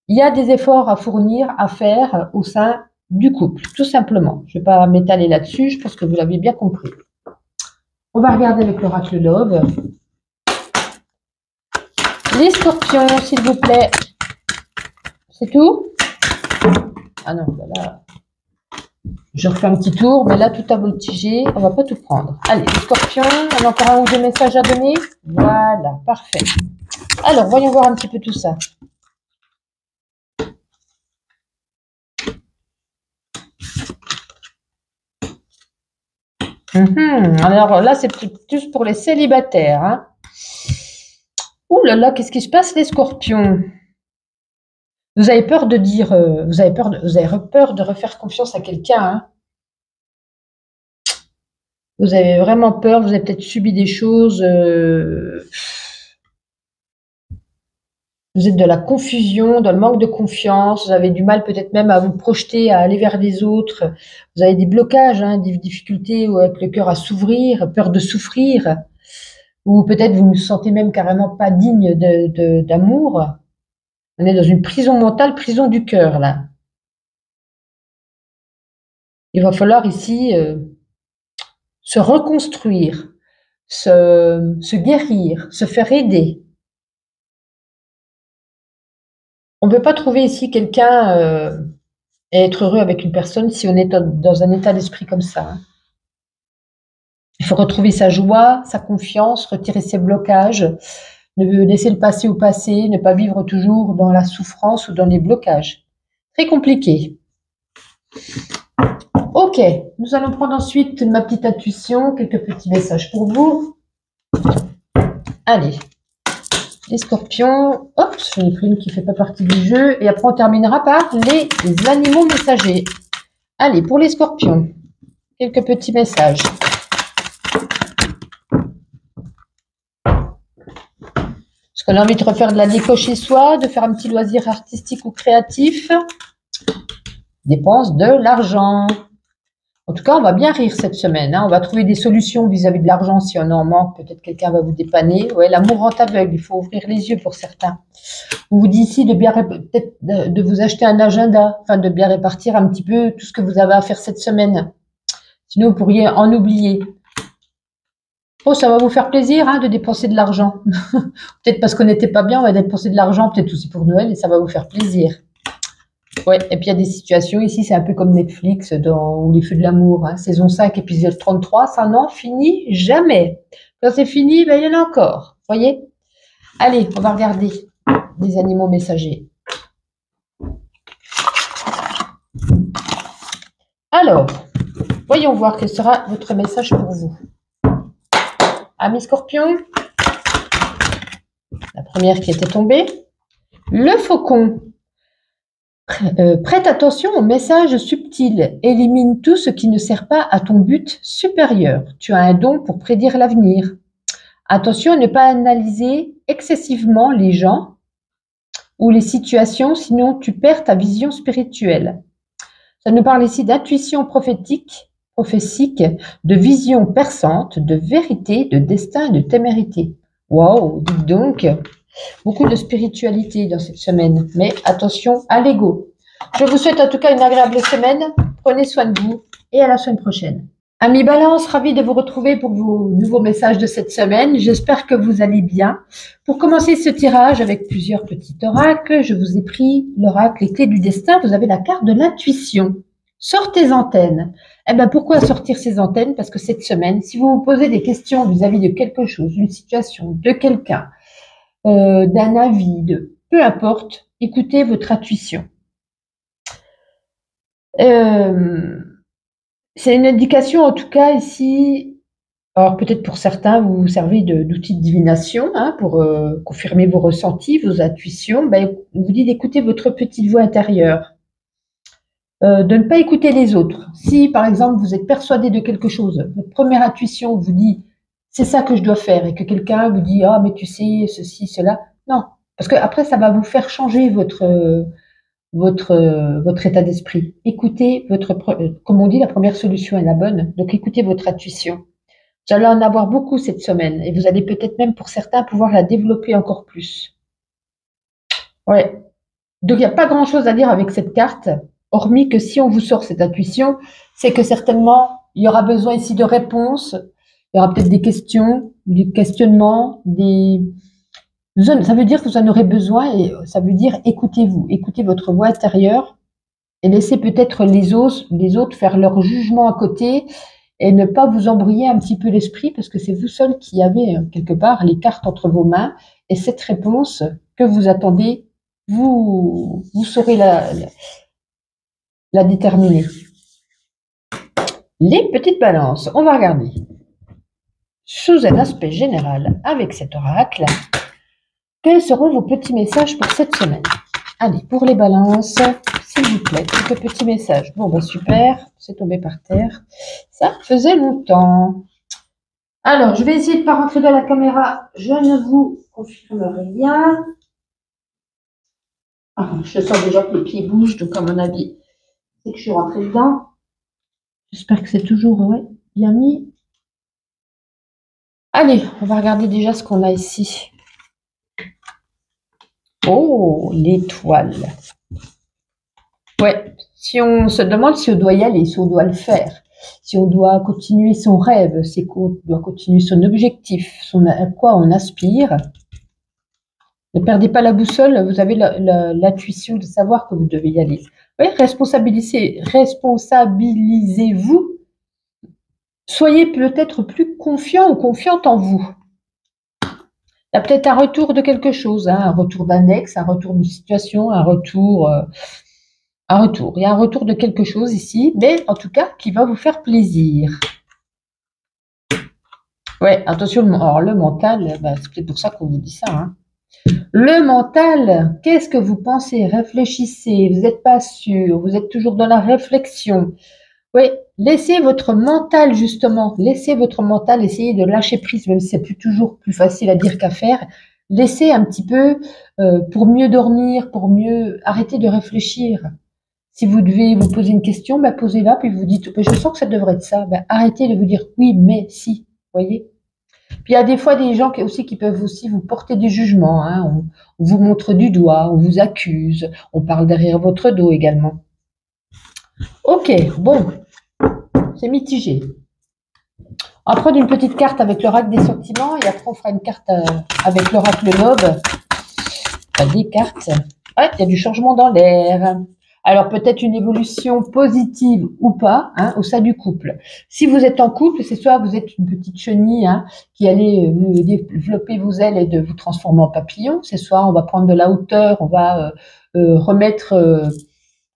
Il y a des efforts à fournir, à faire au sein du couple, tout simplement. Je ne vais pas m'étaler là-dessus, je pense que vous l'avez bien compris. On va regarder avec l'oracle Love. Les scorpions, s'il vous plaît. C'est tout? Ah non, là, je refais un petit tour, mais là, tout a voltigé. On va pas tout prendre. Allez, les scorpions, on a encore un ou deux messages à donner. Voilà, parfait. Alors, voyons voir un petit peu tout ça. Alors là, c'est plus pour les célibataires. Hein. Ouh là là, qu'est-ce qui se passe, les scorpions? Vous avez peur de dire, vous avez peur de refaire confiance à quelqu'un. Hein. Vous avez vraiment peur, vous avez peut-être subi des choses. Vous êtes dans la confusion, dans le manque de confiance. Vous avez du mal peut-être même à vous projeter, à aller vers les autres. Vous avez des blocages, hein, des difficultés avec le cœur à s'ouvrir, peur de souffrir. Ou peut-être vous ne sentez même carrément pas digne d'amour. On est dans une prison mentale, prison du cœur, là. Il va falloir ici se reconstruire, se guérir, se faire aider. On ne peut pas trouver ici quelqu'un et être heureux avec une personne si on est dans un état d'esprit comme ça. Hein. Il faut retrouver sa joie, sa confiance, retirer ses blocages, ne laisser le passé au passé, ne pas vivre toujours dans la souffrance ou dans les blocages. Très compliqué. Ok, nous allons prendre ensuite ma petite intuition, quelques petits messages pour vous. Allez, les scorpions, hop, j'en ai pris une qui ne fait pas partie du jeu, et après on terminera par les animaux messagers. Allez, pour les scorpions, quelques petits messages. Est-ce qu'on a envie de refaire de la déco chez soi, de faire un petit loisir artistique ou créatif? Dépense de l'argent. En tout cas, on va bien rire cette semaine. Hein. On va trouver des solutions vis-à-vis de l'argent si on en manque. Peut-être quelqu'un va vous dépanner. Ouais, l'amour rend aveugle. Il faut ouvrir les yeux pour certains. On vous dit ici peut-être de vous acheter un agenda, enfin de bien répartir un petit peu tout ce que vous avez à faire cette semaine. Sinon, vous pourriez en oublier. Oh, ça va vous faire plaisir hein, de dépenser de l'argent. Peut-être parce qu'on n'était pas bien, on va dépenser de l'argent, peut-être aussi pour Noël, et ça va vous faire plaisir. Ouais, et puis il y a des situations ici, c'est un peu comme Netflix dans Les Feux de l'amour, hein, saison 5, épisode 33, ça n'en finit jamais. Quand c'est fini, ben, il y en a encore, voyez. Allez, on va regarder les animaux messagers. Alors, voyons voir quel sera votre message pour vous. Amis scorpions, la première qui était tombée, le faucon. Prête attention aux messages subtils, élimine tout ce qui ne sert pas à ton but supérieur. Tu as un don pour prédire l'avenir. Attention à ne pas analyser excessivement les gens ou les situations, sinon tu perds ta vision spirituelle. Ça nous parle ici d'intuition prophétique, prophétique, de vision perçante, de vérité, de destin et de témérité. Waouh, dites donc, beaucoup de spiritualité dans cette semaine, mais attention à l'ego. Je vous souhaite en tout cas une agréable semaine. Prenez soin de vous et à la semaine prochaine. Amis Balance, ravi de vous retrouver pour vos nouveaux messages de cette semaine. J'espère que vous allez bien. Pour commencer ce tirage avec plusieurs petits oracles, je vous ai pris l'oracle Les Clés du Destin. Vous avez la carte de l'intuition. Sortez antennes. Eh bien, pourquoi sortir ces antennes? Parce que cette semaine, si vous vous posez des questions vis-à-vis de quelque chose, d'une situation, de quelqu'un, d'un avis, peu importe, écoutez votre intuition. C'est une indication, en tout cas, ici. Alors, peut-être pour certains, vous vous servez d'outils de divination pour confirmer vos ressentis, vos intuitions. Ben, vous dit d'écouter votre petite voix intérieure, de ne pas écouter les autres. Si, par exemple, vous êtes persuadé de quelque chose, votre première intuition vous dit c'est ça que je dois faire, et que quelqu'un vous dit ah mais tu sais ceci, cela, non, parce que après ça va vous faire changer votre état d'esprit. Écoutez comme on dit, la première solution est la bonne. Donc écoutez votre intuition. Vous allez en avoir beaucoup cette semaine et vous allez peut-être même pour certains pouvoir la développer encore plus. Ouais. Donc il n'y a pas grand-chose à dire avec cette carte, hormis que si on vous sort cette intuition, c'est que certainement il y aura besoin ici de réponses. Il y aura peut-être des questions, des questionnements, ça veut dire que vous en aurez besoin et ça veut dire écoutez-vous, écoutez votre voix intérieure et laissez peut-être les autres faire leur jugement à côté et ne pas vous embrouiller un petit peu l'esprit parce que c'est vous seul qui avez quelque part les cartes entre vos mains et cette réponse que vous attendez, vous saurez la déterminer. Les petites balances, on va regarder sous un aspect général avec cet oracle. Quels seront vos petits messages pour cette semaine? Allez, pour les balances, s'il vous plaît, quelques petits messages. Bon, bah super, c'est tombé par terre. Ça faisait longtemps. Alors, je vais essayer de ne pas rentrer dans la caméra. Je ne vous confirme rien. Ah, je sens déjà que les pieds bougent, donc à mon avis, c'est que je suis rentrée dedans. J'espère que c'est toujours bien mis. Allez, on va regarder déjà ce qu'on a ici. Oh, l'étoile. Ouais, si on se demande si on doit y aller, si on doit le faire, si on doit continuer son rêve, si on doit continuer son objectif, à quoi on aspire. Ne perdez pas la boussole, vous avez l'intuition de savoir que vous devez y aller. Oui, responsabilisez-vous. Soyez peut-être plus confiant ou confiante en vous. Il y a peut-être un retour de quelque chose, un retour d'un ex, un retour d'une situation, un retour. Il y a un retour de quelque chose ici, mais en tout cas qui va vous faire plaisir. Ouais, attention, alors le mental, c'est peut-être pour ça qu'on vous dit ça. Le mental, qu'est-ce que vous pensez? Réfléchissez, vous n'êtes pas sûr, vous êtes toujours dans la réflexion. Oui, laissez votre mental justement, laissez votre mental essayer de lâcher prise, même si c'est toujours plus facile à dire qu'à faire. Laissez un petit peu pour mieux dormir, pour mieux arrêter de réfléchir. Si vous devez vous poser une question, posez-la, puis vous dites, je sens que ça devrait être ça. Arrêtez de vous dire oui, mais si, voyez. Puis il y a des fois des gens qui peuvent aussi vous porter des jugements. On vous montre du doigt, on vous accuse, on parle derrière votre dos également. Ok, bon, c'est mitigé. On va prendre une petite carte avec l'oracle des sentiments et après on fera une carte avec l'oracle Lobe. Des cartes. Ouais, il y a du changement dans l'air. Alors peut-être une évolution positive ou pas au sein du couple. Si vous êtes en couple, c'est soit vous êtes une petite chenille qui allait développer vos ailes et de vous transformer en papillon, c'est soit on va prendre de la hauteur, on va remettre,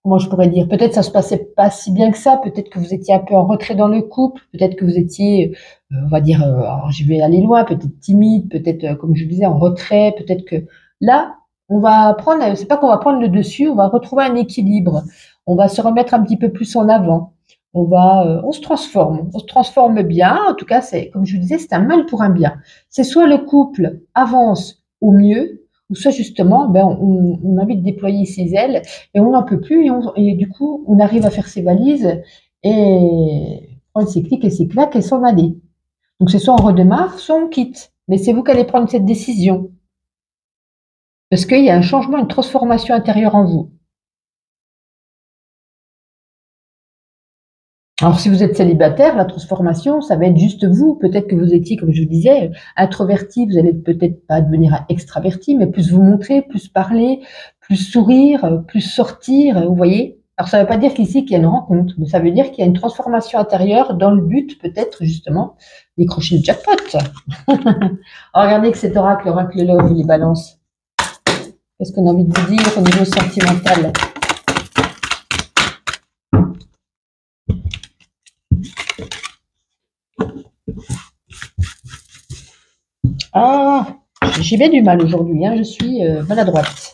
comment je pourrais dire, peut-être ça se passait pas si bien que ça, peut-être que vous étiez un peu en retrait dans le couple, peut-être que vous étiez, on va dire, alors je vais aller loin, peut-être timide, peut-être comme je disais en retrait, peut-être que là, on va prendre, c'est pas qu'on va prendre le dessus, on va retrouver un équilibre. On va se remettre un petit peu plus en avant. On se transforme bien. En tout cas, c'est, comme je vous disais, c'est un mal pour un bien. C'est soit le couple avance au mieux, ou soit justement, ben, on a envie de déployer ses ailes et on n'en peut plus et du coup, on arrive à faire ses valises et prendre ses clics et ses claques et s'en aller. Donc c'est soit on redémarre, soit on quitte. Mais c'est vous qui allez prendre cette décision. Parce qu'il y a un changement, une transformation intérieure en vous. Alors, si vous êtes célibataire, la transformation, ça va être juste vous. Peut-être que vous étiez, comme je vous disais, introverti. Vous allez peut-être pas devenir extraverti, mais plus vous montrer, plus parler, plus sourire, plus sortir. Vous voyez? Alors, ça ne veut pas dire qu'ici qu'il y a une rencontre, mais ça veut dire qu'il y a une transformation intérieure dans le but, peut-être, justement, décrocher le jackpot. Alors, regardez que cet oracle, l'oracle de l'homme, les balances. Qu'est-ce qu'on a envie de vous dire au niveau sentimental? Ah, j'y vais du mal aujourd'hui, hein, je suis maladroite.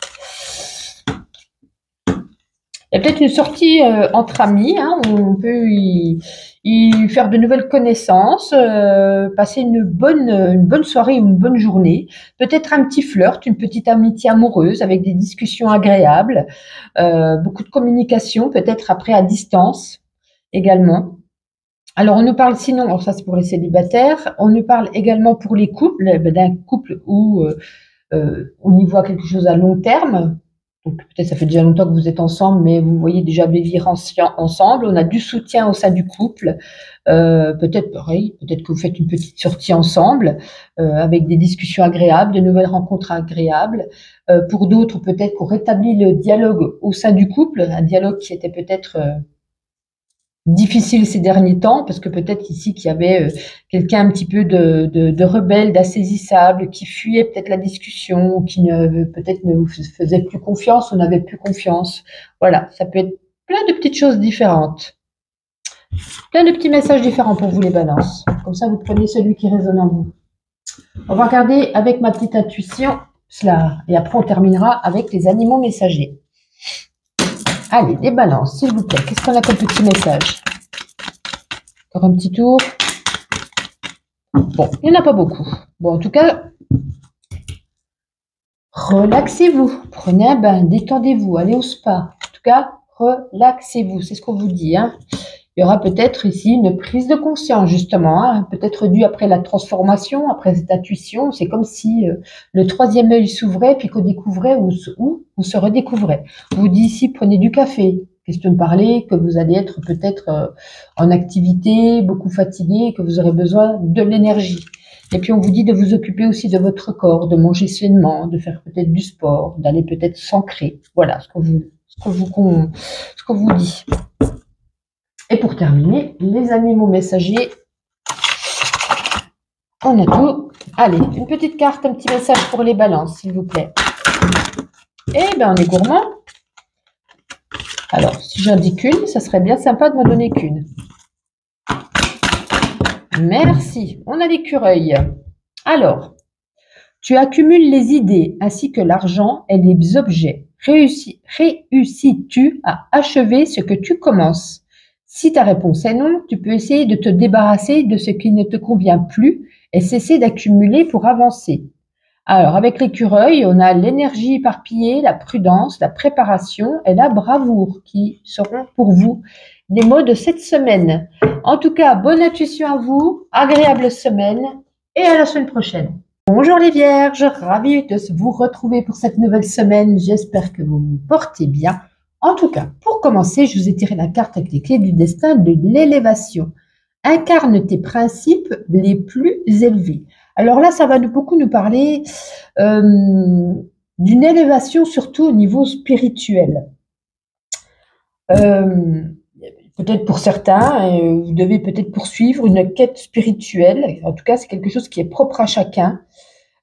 Il y a peut-être une sortie entre amis, hein, où on peut y faire de nouvelles connaissances, passer une bonne soirée, une bonne journée. Peut-être un petit flirt, une petite amitié amoureuse avec des discussions agréables, beaucoup de communication, peut-être après à distance également. Alors, on nous parle sinon, alors ça c'est pour les célibataires, on nous parle également pour les couples, d'un couple où on y voit quelque chose à long terme. Donc peut-être ça fait déjà longtemps que vous êtes ensemble, mais vous voyez déjà vivre ensemble. On a du soutien au sein du couple. Peut-être pareil, peut-être que vous faites une petite sortie ensemble avec des discussions agréables, de nouvelles rencontres agréables. Pour d'autres, peut-être qu'on rétablit le dialogue au sein du couple, un dialogue qui était peut-être difficile ces derniers temps, parce que peut-être ici qu'il y avait quelqu'un un petit peu de rebelle, d'assaisissable, qui fuyait peut-être la discussion, qui peut-être ne vous faisait plus confiance ou n'avait plus confiance. Voilà, ça peut être plein de petites choses différentes. Plein de petits messages différents pour vous les balances. Comme ça, vous prenez celui qui résonne en vous. On va regarder avec ma petite intuition cela. Et après, on terminera avec les animaux messagers. Allez, les balances, s'il vous plaît. Qu'est-ce qu'on a comme petit message? Encore un petit tour. Bon, il n'y en a pas beaucoup. Bon, en tout cas, relaxez-vous. Prenez un bain, détendez-vous, allez au spa. En tout cas, relaxez-vous. C'est ce qu'on vous dit, hein. Il y aura peut-être ici une prise de conscience, justement, hein, peut-être due après la transformation, après cette intuition. C'est comme si le troisième œil s'ouvrait, puis qu'on découvrait ou on se redécouvrait. On vous dit ici, prenez du café. Question de parler, que vous allez être peut-être en activité, beaucoup fatigué, que vous aurez besoin de l'énergie. Et puis on vous dit de vous occuper aussi de votre corps, de manger sainement, de faire peut-être du sport, d'aller peut-être s'ancrer. Voilà ce qu'on vous dit. Et pour terminer, les animaux messagers, on a tout. Allez, une petite carte, un petit message pour les balances, s'il vous plaît. Eh bien, on est gourmand. Alors, si j'en dis qu'une, ça serait bien sympa de m'en donner qu'une. Merci. On a l'écureuil. Alors, tu accumules les idées ainsi que l'argent et les objets. Réussis-tu à achever ce que tu commences? Si ta réponse est non, tu peux essayer de te débarrasser de ce qui ne te convient plus et cesser d'accumuler pour avancer. Alors, avec l'écureuil, on a l'énergie éparpillée, la prudence, la préparation et la bravoure qui seront pour vous les mots de cette semaine. En tout cas, bonne intuition à vous, agréable semaine et à la semaine prochaine. Bonjour les vierges, ravie de vous retrouver pour cette nouvelle semaine. J'espère que vous vous portez bien. En tout cas, pour commencer, je vous ai tiré la carte avec les clés du destin de l'élévation. Incarne tes principes les plus élevés. Alors là, ça va beaucoup nous parler d'une élévation surtout au niveau spirituel. Peut-être pour certains, vous devez peut-être poursuivre une quête spirituelle. En tout cas, c'est quelque chose qui est propre à chacun.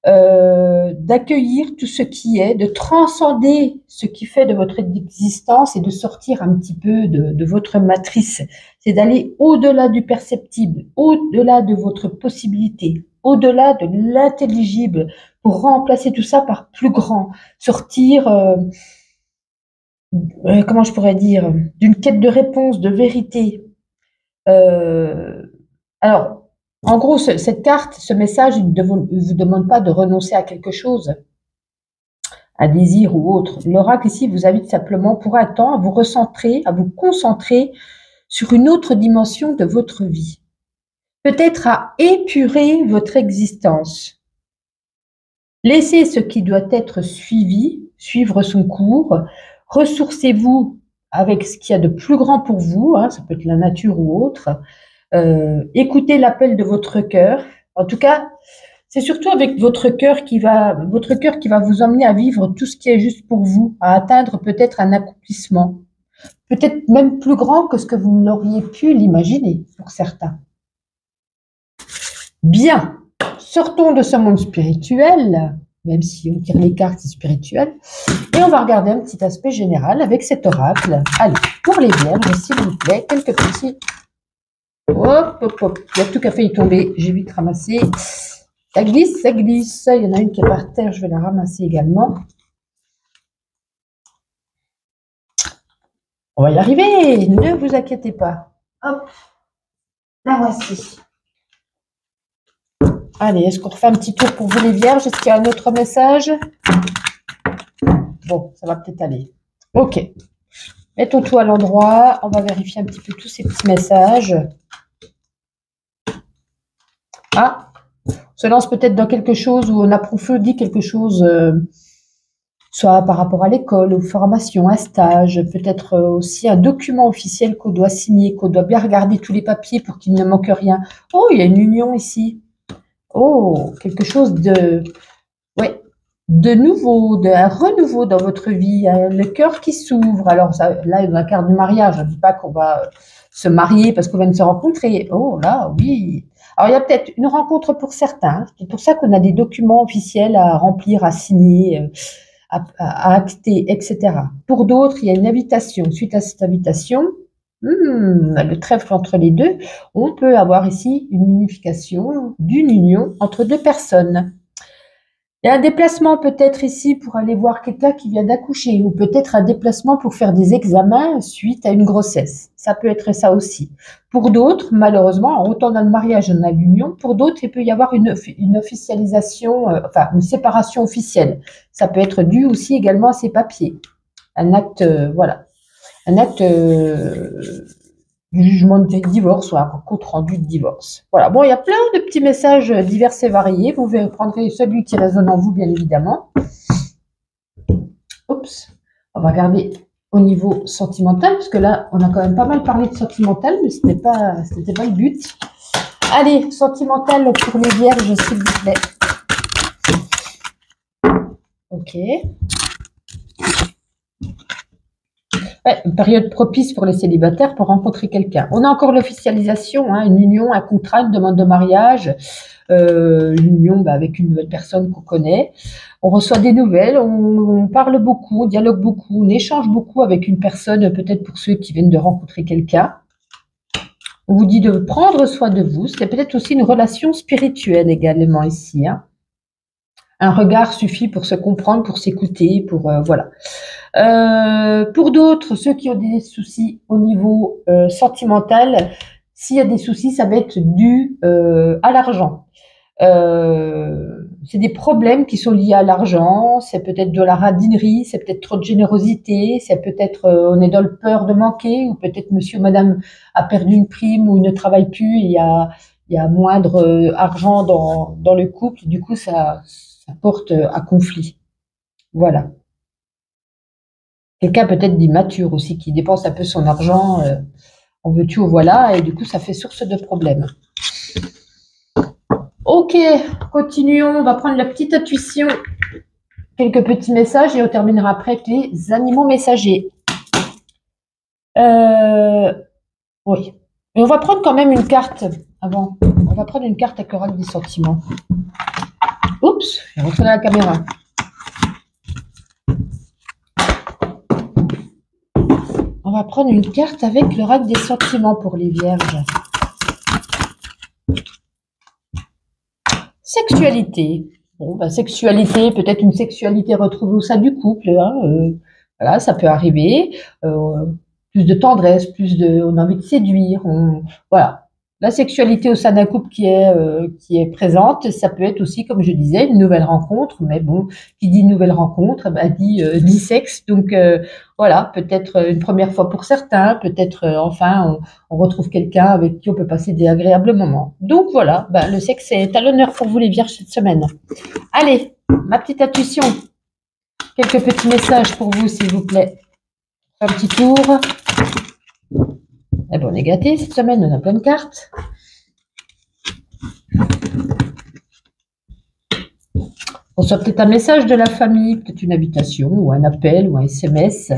D'accueillir tout ce qui est, de transcender ce qui fait de votre existence et de sortir un petit peu de votre matrice. C'est d'aller au-delà du perceptible, au-delà de votre possibilité, au-delà de l'intelligible pour remplacer tout ça par plus grand. Sortir, comment je pourrais dire, d'une quête de réponse, de vérité. Alors, en gros, cette carte, ce message, il ne vous demande pas de renoncer à quelque chose. un désir ou autre. L'oracle ici vous invite simplement pour un temps à vous recentrer, à vous concentrer sur une autre dimension de votre vie. Peut-être à épurer votre existence. Laissez ce qui doit être suivi, suivre son cours. Ressourcez-vous avec ce qu'il y a de plus grand pour vous, hein, ça peut être la nature ou autre. Écoutez l'appel de votre cœur. En tout cas, c'est surtout avec votre cœur qui va vous emmener à vivre tout ce qui est juste pour vous, à atteindre peut-être un accomplissement, peut-être même plus grand que ce que vous n'auriez pu l'imaginer pour certains. Bien, sortons de ce monde spirituel, même si on tire les cartes, c'est spirituel, et on va regarder un petit aspect général avec cet oracle. Allez, pour les vierges, s'il vous plaît, quelques petits... Hop, hop, hop, il y a tout qu'à fait y tomber, j'ai vite ramassé. Ça glisse, ça glisse. Il y en a une qui est par terre, je vais la ramasser également. On va y arriver, ne vous inquiétez pas. Hop, la voici. Allez, est-ce qu'on refait un petit tour pour vous les vierges? Est-ce qu'il y a un autre message? Bon, ça va peut-être aller. Ok. Mettons tout à l'endroit. On va vérifier un petit peu tous ces petits messages. Ah, on se lance peut-être dans quelque chose où on approfondit quelque chose, soit par rapport à l'école, aux formations, un stage, peut-être aussi un document officiel qu'on doit signer, qu'on doit bien regarder tous les papiers pour qu'il ne manque rien. Oh, il y a une union ici. Oh, quelque chose de, ouais, de nouveau, un renouveau dans votre vie, le cœur qui s'ouvre. Alors ça, là, il y a la carte du mariage. Je ne dis pas qu'on va se marier parce qu'on vient de se rencontrer. Oh là, oui. Alors il y a peut-être une rencontre pour certains. C'est pour ça qu'on a des documents officiels à remplir, à signer, à acter, etc. Pour d'autres, il y a une invitation. Suite à cette invitation, le trèfle entre les deux, on peut avoir ici une unification d'une union entre deux personnes. Il y a un déplacement peut-être ici pour aller voir quelqu'un qui vient d'accoucher, ou peut-être un déplacement pour faire des examens suite à une grossesse. Ça peut être ça aussi. Pour d'autres, malheureusement, autant dans le mariage, on a l'union. Pour d'autres, il peut y avoir une officialisation, enfin une séparation officielle. Ça peut être dû aussi également à ces papiers. Un acte, voilà. Un acte du jugement de divorce ou un compte rendu de divorce. Voilà. Bon, il y a plein de petits messages divers et variés. Vous prendrez celui qui résonne en vous, bien évidemment. Oups. On va regarder au niveau sentimental, parce que là, on a quand même pas mal parlé de sentimental, mais ce n'était pas le but. Allez, sentimental pour les vierges, s'il vous plaît. Ok. Ouais, une période propice pour les célibataires pour rencontrer quelqu'un. On a encore l'officialisation, hein, une union, un contrat, une demande de mariage, une union avec une nouvelle personne qu'on connaît. On reçoit des nouvelles, on parle beaucoup, on dialogue beaucoup, on échange beaucoup avec une personne, peut-être pour ceux qui viennent de rencontrer quelqu'un. On vous dit de prendre soin de vous. C'est peut-être aussi une relation spirituelle également ici, hein. Un regard suffit pour se comprendre, pour s'écouter, pour voilà. Pour d'autres, ceux qui ont des soucis au niveau sentimental, s'il y a des soucis, ça va être dû à l'argent. C'est des problèmes qui sont liés à l'argent, c'est peut-être de la radinerie, c'est peut-être trop de générosité, c'est peut-être on est dans le peur de manquer, ou peut-être monsieur ou madame a perdu une prime ou ne travaille plus, et il y a moindre argent dans le couple, du coup ça porte à conflit. Voilà. Quelqu'un peut-être d'immature aussi, qui dépense un peu son argent, en veux-tu ou voilà, et du coup ça fait source de problèmes. Ok, continuons, on va prendre la petite intuition, quelques petits messages, et on terminera après avec les animaux messagers. Oui, mais on va prendre quand même une carte avant. On va prendre une carte avec l'oracle des sentiments. Oups, je vais retourner la caméra. On va prendre une carte avec l'oracle des sentiments pour les vierges. Sexualité. Bon, bah, sexualité, peut-être une sexualité retrouvée au sein du couple. Hein, voilà, ça peut arriver. Plus de tendresse, on a envie de séduire. Voilà. la sexualité au sein d'un couple qui est présente. Ça peut être aussi, comme je disais, une nouvelle rencontre. Mais bon, qui dit nouvelle rencontre, bah, dit sexe. Donc voilà, peut-être une première fois pour certains, peut-être enfin on retrouve quelqu'un avec qui on peut passer des agréables moments. Donc voilà, bah, le sexe est à l'honneur pour vous les vierges cette semaine. Allez, ma petite intuition. Quelques petits messages pour vous, s'il vous plaît. Un petit tour. Eh ben, on est gâtés cette semaine, on a plein de cartes. On reçoit peut-être un message de la famille, peut-être une invitation, ou un appel, ou un SMS.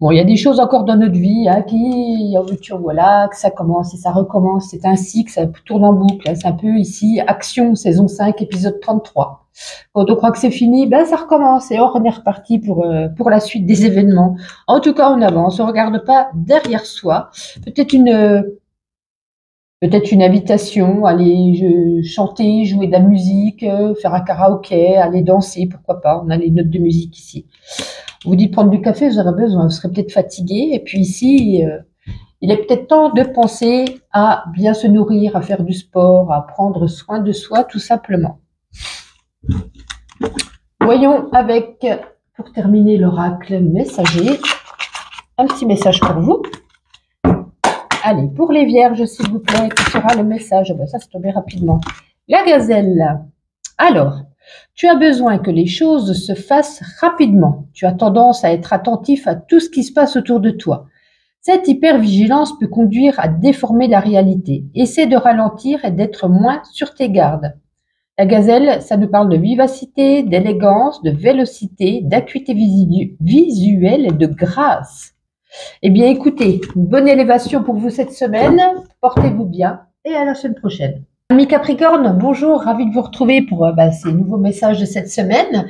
Bon, il y a des choses encore dans notre vie qui, en voiture, voilà, que ça commence et ça recommence. C'est ainsi que ça tourne en boucle. C'est un peu ici, Action, saison 5, épisode 33. Quand on croit que c'est fini, ben ça recommence et on est reparti pour la suite des événements. En tout cas, on avance, on ne regarde pas derrière soi. Peut-être une invitation, aller chanter, jouer de la musique, faire un karaoké, aller danser, pourquoi pas. On a les notes de musique ici. On vous dit de prendre du café, vous aurez besoin, vous serez peut-être fatigué. Et puis ici, il est peut-être temps de penser à bien se nourrir, à faire du sport, à prendre soin de soi, tout simplement. Voyons avec, pour terminer, l'oracle messager, un petit message pour vous. Allez, pour les vierges, s'il vous plaît, quel sera le message? Ben, ça, c'est tombé rapidement. La gazelle. Alors, tu as besoin que les choses se fassent rapidement. Tu as tendance à être attentif à tout ce qui se passe autour de toi. Cette hypervigilance peut conduire à déformer la réalité. Essaie de ralentir et d'être moins sur tes gardes. La gazelle, ça nous parle de vivacité, d'élégance, de vélocité, d'acuité visuelle et de grâce. Eh bien, écoutez, une bonne élévation pour vous cette semaine. Portez-vous bien et à la semaine prochaine. Amis Capricorne, bonjour, ravi de vous retrouver pour ces nouveaux messages de cette semaine.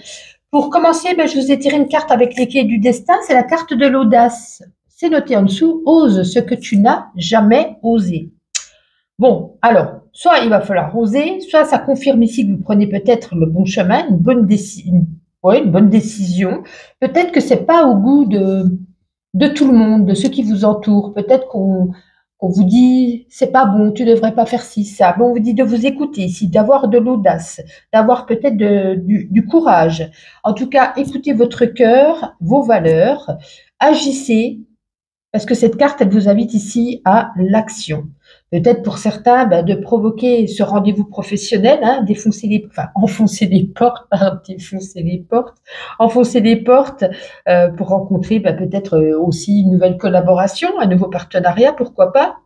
Pour commencer, je vous ai tiré une carte avec les clés du destin, c'est la carte de l'audace. C'est noté en dessous, ose ce que tu n'as jamais osé. Bon, alors, soit il va falloir oser, soit ça confirme ici que vous prenez peut-être le bon chemin, une bonne décision. Peut-être que c'est pas au goût de tout le monde, de ceux qui vous entourent. Peut-être qu'on vous dit, c'est pas bon, tu devrais pas faire ci, ça. Bon, on vous dit de vous écouter ici, d'avoir de l'audace, d'avoir peut-être du courage. En tout cas, écoutez votre cœur, vos valeurs, agissez, parce que cette carte, elle vous invite ici à l'action. Peut-être pour certains, de provoquer ce rendez-vous professionnel, enfoncer les portes pour rencontrer peut-être aussi une nouvelle collaboration, un nouveau partenariat, pourquoi pas.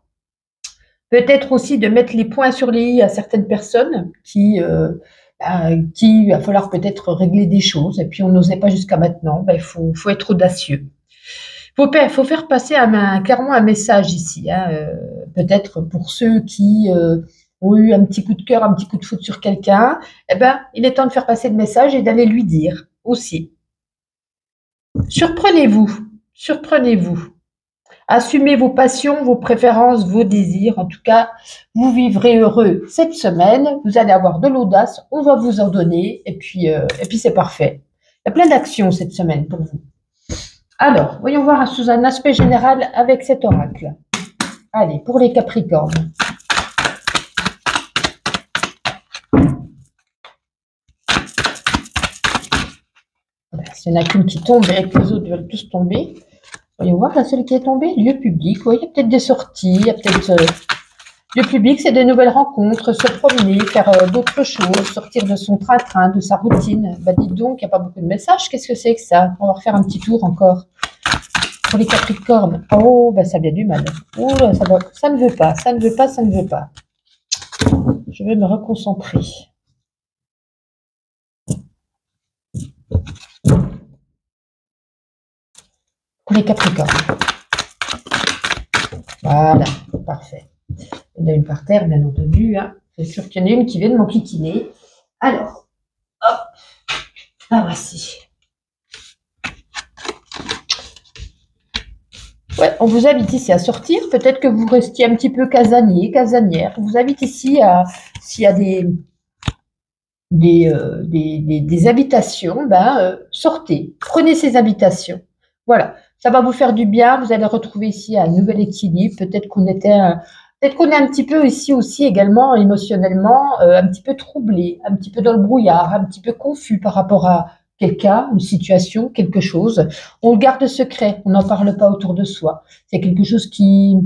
Peut-être aussi de mettre les points sur les i à certaines personnes qui va falloir peut-être régler des choses et puis on n'osait pas jusqu'à maintenant. Il faut être audacieux. Il faut faire passer clairement un message ici. Peut-être pour ceux qui ont eu un petit coup de cœur, un petit coup de foudre sur quelqu'un, il est temps de faire passer le message et d'aller lui dire aussi. Surprenez-vous. Assumez vos passions, vos préférences, vos désirs. En tout cas, vous vivrez heureux cette semaine. Vous allez avoir de l'audace. On va vous en donner. Et puis c'est parfait. Il y a plein d'actions cette semaine pour vous. Alors, voyons voir sous un aspect général avec cet oracle. Allez, pour les Capricornes. S'il y en a qu'une qui tombe et que les autres veulent tous tomber. Voyons voir la seule qui est tombée. Lieu public. Oui, il y a peut-être des sorties. Il y a peut-être... Lieu public, c'est de nouvelles rencontres, se promener, faire d'autres choses, sortir de son train-train, de sa routine. Dites donc, il n'y a pas beaucoup de messages. Qu'est-ce que c'est que ça? On va refaire un petit tour encore. Pour les Capricornes. Oh, ça vient du mal. Oh, ça ne veut pas. Je vais me reconcentrer. Pour les Capricornes. Voilà, parfait. Il y en a une par terre, bien entendu. C'est sûr qu'il y en a une qui vient de m'enquiquiner. Alors, hop. Voici. Ouais, on vous invite ici à sortir. Peut-être que vous restiez un petit peu casanière. On vous invite ici s'il y a des invitations, sortez. Prenez ces invitations. Voilà. Ça va vous faire du bien. Vous allez retrouver ici un nouvel équilibre. Peut-être qu'on était Peut-être qu'on est un petit peu ici aussi également émotionnellement un petit peu troublé, un petit peu dans le brouillard, un petit peu confus par rapport à quelqu'un, une situation, quelque chose. On le garde secret, on n'en parle pas autour de soi. C'est quelque chose qui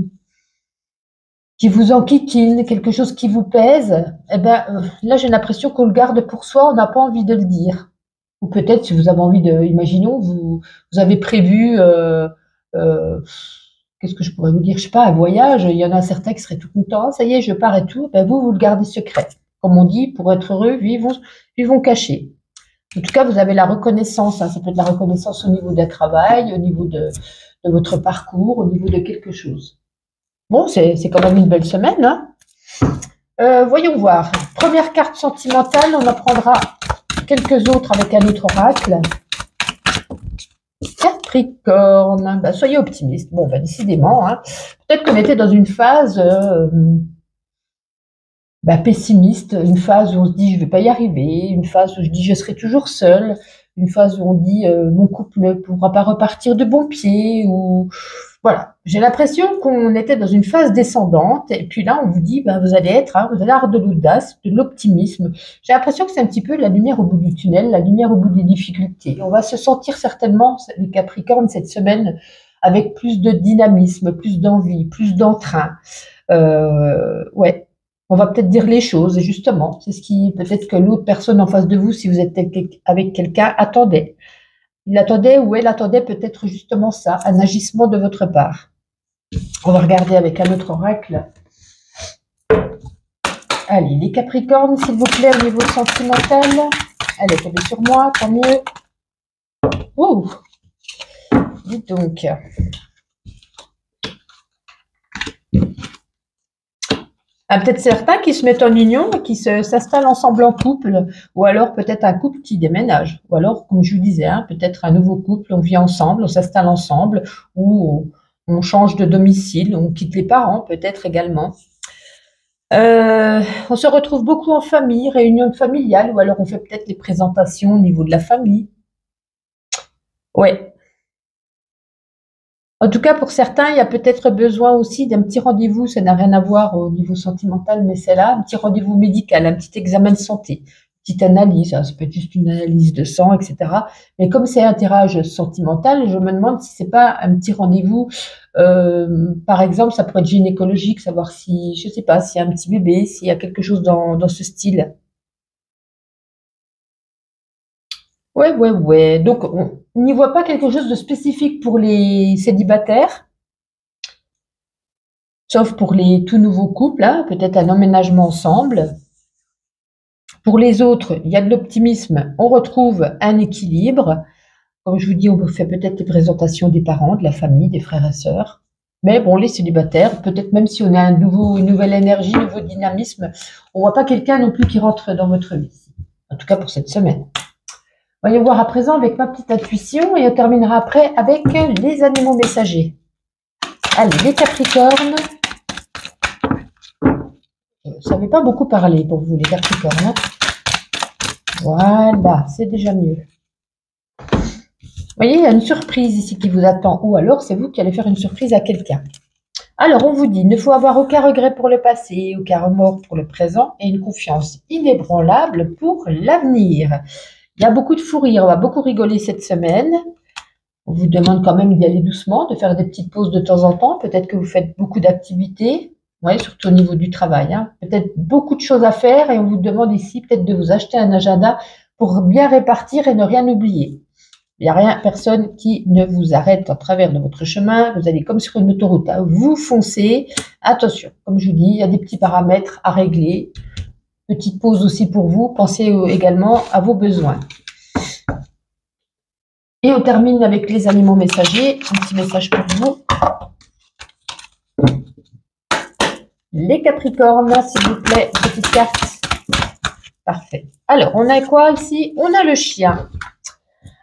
vous enquiquine, quelque chose qui vous pèse. Eh ben, là, j'ai l'impression qu'on le garde pour soi, on n'a pas envie de le dire. Ou peut-être si vous avez envie de, imaginons, vous avez prévu euh, qu'est-ce que je pourrais vous dire? Je sais pas, un voyage. Il y en a certains qui seraient tout contents. Ça y est, je pars et tout. Ben vous le gardez secret. Comme on dit, pour être heureux, vivons cachés. En tout cas, vous avez la reconnaissance. Hein. Ça peut être la reconnaissance au niveau d'un travail, au niveau de votre parcours, au niveau de quelque chose. Bon, c'est quand même une belle semaine. Hein. Voyons voir. Première carte sentimentale, on en prendra quelques autres avec un autre oracle. Capricorne, ben, soyez optimiste. Bon, ben, décidément, hein. Peut-être qu'on était dans une phase pessimiste, une phase où on se dit je vais pas y arriver, une phase où je dis je serai toujours seule, une phase où on dit mon couple ne pourra pas repartir de bon pied, ou voilà. J'ai l'impression qu'on était dans une phase descendante, et puis là on vous dit vous allez être, hein, vous allez avoir de l'audace, de l'optimisme. J'ai l'impression que c'est un petit peu la lumière au bout du tunnel, la lumière au bout des difficultés. On va se sentir certainement, les Capricornes, cette semaine, avec plus de dynamisme, plus d'envie, plus d'entrain. Ouais. On va peut-être dire les choses, et justement, c'est ce qui, peut-être que l'autre personne en face de vous, si vous êtes avec quelqu'un, attendait. Il attendait ou elle attendait peut-être justement ça, un agissement de votre part. On va regarder avec un autre oracle. Allez, les Capricornes, s'il vous plaît, au niveau sentimental. Allez, tombez sur moi, tant mieux. Ouh, dites donc. Ah, peut-être certains qui se mettent en union, qui s'installent ensemble en couple, ou alors peut-être un couple qui déménage, ou alors, comme je vous disais, hein, peut-être un nouveau couple, on vit ensemble, on s'installe ensemble, ou on change de domicile, on quitte les parents peut-être également. On se retrouve beaucoup en famille, réunion familiale, ou alors on fait peut-être les présentations au niveau de la famille. Ouais. En tout cas, pour certains, il y a peut-être besoin aussi d'un petit rendez-vous, ça n'a rien à voir au niveau sentimental, mais c'est là, un petit rendez-vous médical, un petit examen de santé, petite analyse, hein, ça peut être juste une analyse de sang, etc. Mais comme c'est un tirage sentimental, je me demande si c'est pas un petit rendez-vous, par exemple, ça pourrait être gynécologique, savoir si, je sais pas, s'il y a un petit bébé, s'il y a quelque chose dans ce style. Ouais. Donc, on n'y voit pas quelque chose de spécifique pour les célibataires, sauf pour les tout nouveaux couples, hein, peut-être un emménagement ensemble. Pour les autres, il y a de l'optimisme, on retrouve un équilibre. Comme je vous dis, on fait peut-être les présentations des parents, de la famille, des frères et sœurs. Mais bon, les célibataires, peut-être même si on a une nouvelle énergie, un nouveau dynamisme, on ne voit pas quelqu'un non plus qui rentre dans votre vie. En tout cas pour cette semaine. Voyons voir à présent avec ma petite intuition et on terminera après avec les animaux messagers. Allez, les Capricornes. Ça ne veut pas beaucoup parler pour vous, les Capricornes. Hein. Voilà, c'est déjà mieux. Vous voyez, il y a une surprise ici qui vous attend. Ou alors, c'est vous qui allez faire une surprise à quelqu'un. Alors, on vous dit, il ne faut avoir aucun regret pour le passé, aucun remords pour le présent et une confiance inébranlable pour l'avenir. Il y a beaucoup de fou rire, on va beaucoup rigoler cette semaine. On vous demande quand même d'y aller doucement, de faire des petites pauses de temps en temps. Peut-être que vous faites beaucoup d'activités, ouais, surtout au niveau du travail. Hein. Peut-être beaucoup de choses à faire et on vous demande ici peut-être de vous acheter un agenda pour bien répartir et ne rien oublier. Il n'y a rien, personne qui ne vous arrête en travers de votre chemin. Vous allez comme sur une autoroute, hein. Vous foncez. Attention, comme je vous dis, il y a des petits paramètres à régler. Petite pause aussi pour vous. Pensez également à vos besoins. Et on termine avec les animaux messagers. Un petit message pour vous. Les Capricornes, s'il vous plaît, petite carte. Parfait. Alors, on a quoi ici? On a le chien.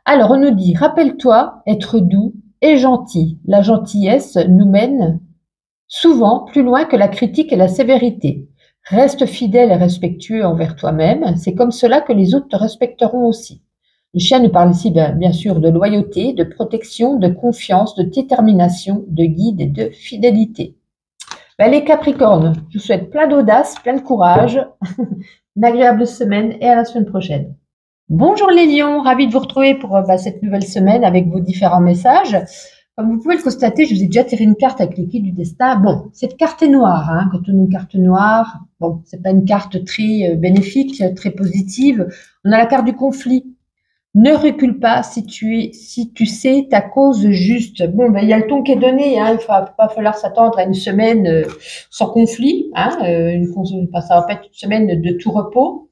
Alors, on nous dit, rappelle-toi, être doux et gentil. La gentillesse nous mène souvent plus loin que la critique et la sévérité. Reste fidèle et respectueux envers toi-même. C'est comme cela que les autres te respecteront aussi. Le chien nous parle ici, bien sûr, de loyauté, de protection, de confiance, de détermination, de guide et de fidélité. Ben, les Capricornes, je vous souhaite plein d'audace, plein de courage, une agréable semaine et à la semaine prochaine. Bonjour les lions, ravi de vous retrouver pour cette nouvelle semaine avec vos différents messages. Comme vous pouvez le constater, je vous ai déjà tiré une carte avec les clés du destin. Bon, cette carte est noire. Hein. Quand on a une carte noire, bon, c'est pas une carte très bénéfique, très positive. On a la carte du conflit. Ne recule pas si tu sais ta cause juste. Bon, ben, il y a le ton qui est donné. Hein. Il va pas falloir s'attendre à une semaine sans conflit. Hein. Ça va pas être une semaine de tout repos.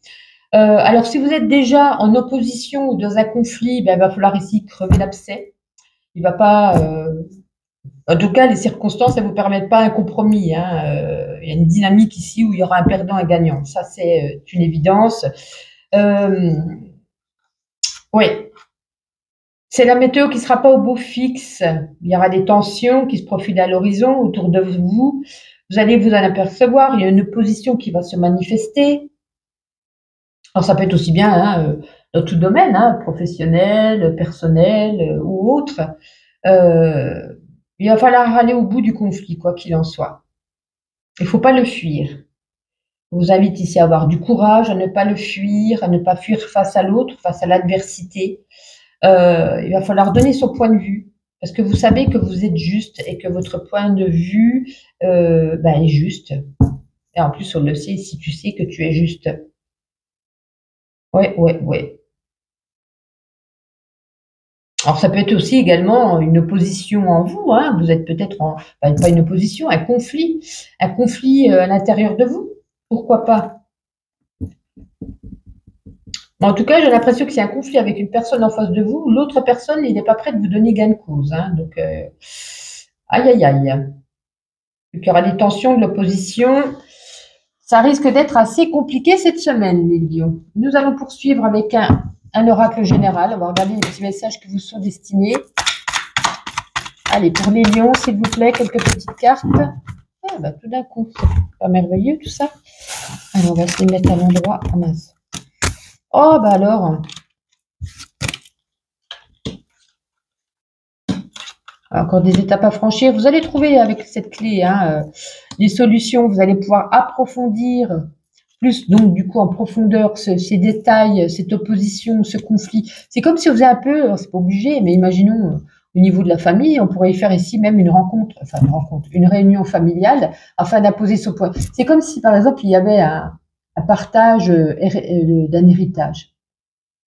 Alors, si vous êtes déjà en opposition ou dans un conflit, ben, il va falloir ici crever l'abcès. Il va pas. En tout cas, les circonstances, ne vous permettent pas un compromis. Hein. Il y a une dynamique ici où il y aura un perdant et un gagnant. Ça, c'est une évidence. Oui. C'est la météo qui ne sera pas au beau fixe. Il y aura des tensions qui se profilent à l'horizon autour de vous. Vous allez vous en apercevoir. Il y a une opposition qui va se manifester. Alors, ça peut être aussi bien dans tout domaine, hein, professionnel, personnel ou autre. Il va falloir aller au bout du conflit, quoi qu'il en soit. Il ne faut pas le fuir. Je vous invite ici à avoir du courage, à ne pas le fuir, à ne pas fuir face à l'autre, face à l'adversité. Il va falloir donner son point de vue, parce que vous savez que vous êtes juste et que votre point de vue est juste. Et en plus, on le sait si tu sais que tu es juste. Ouais. Alors, ça peut être aussi également une opposition en vous. Hein. Vous êtes peut-être pas une opposition, un conflit à l'intérieur de vous. Pourquoi pas? En tout cas, j'ai l'impression que c'est un conflit avec une personne en face de vous. L'autre personne, il n'est pas prêt de vous donner gain de cause. Hein. Donc, aïe. Il y aura des tensions, de l'opposition. Ça risque d'être assez compliqué cette semaine, les lions. Nous allons poursuivre avec un oracle général. On va regarder les petits messages qui vous sont destinés. Allez, pour les lions, s'il vous plaît, quelques petites cartes. Ah, bah, tout d'un coup, c'est pas merveilleux tout ça. Alors, on va se les mettre à l'endroit. Ah, mince. Oh, bah alors. Encore des étapes à franchir. Vous allez trouver avec cette clé des solutions. Vous allez pouvoir approfondir plus, donc du coup en profondeur, ces détails, cette opposition, ce conflit. C'est comme si on faisait un peu, c'est pas obligé, mais imaginons au niveau de la famille, on pourrait y faire ici même une réunion familiale afin d'imposer son point. C'est comme si par exemple il y avait un partage d'un héritage.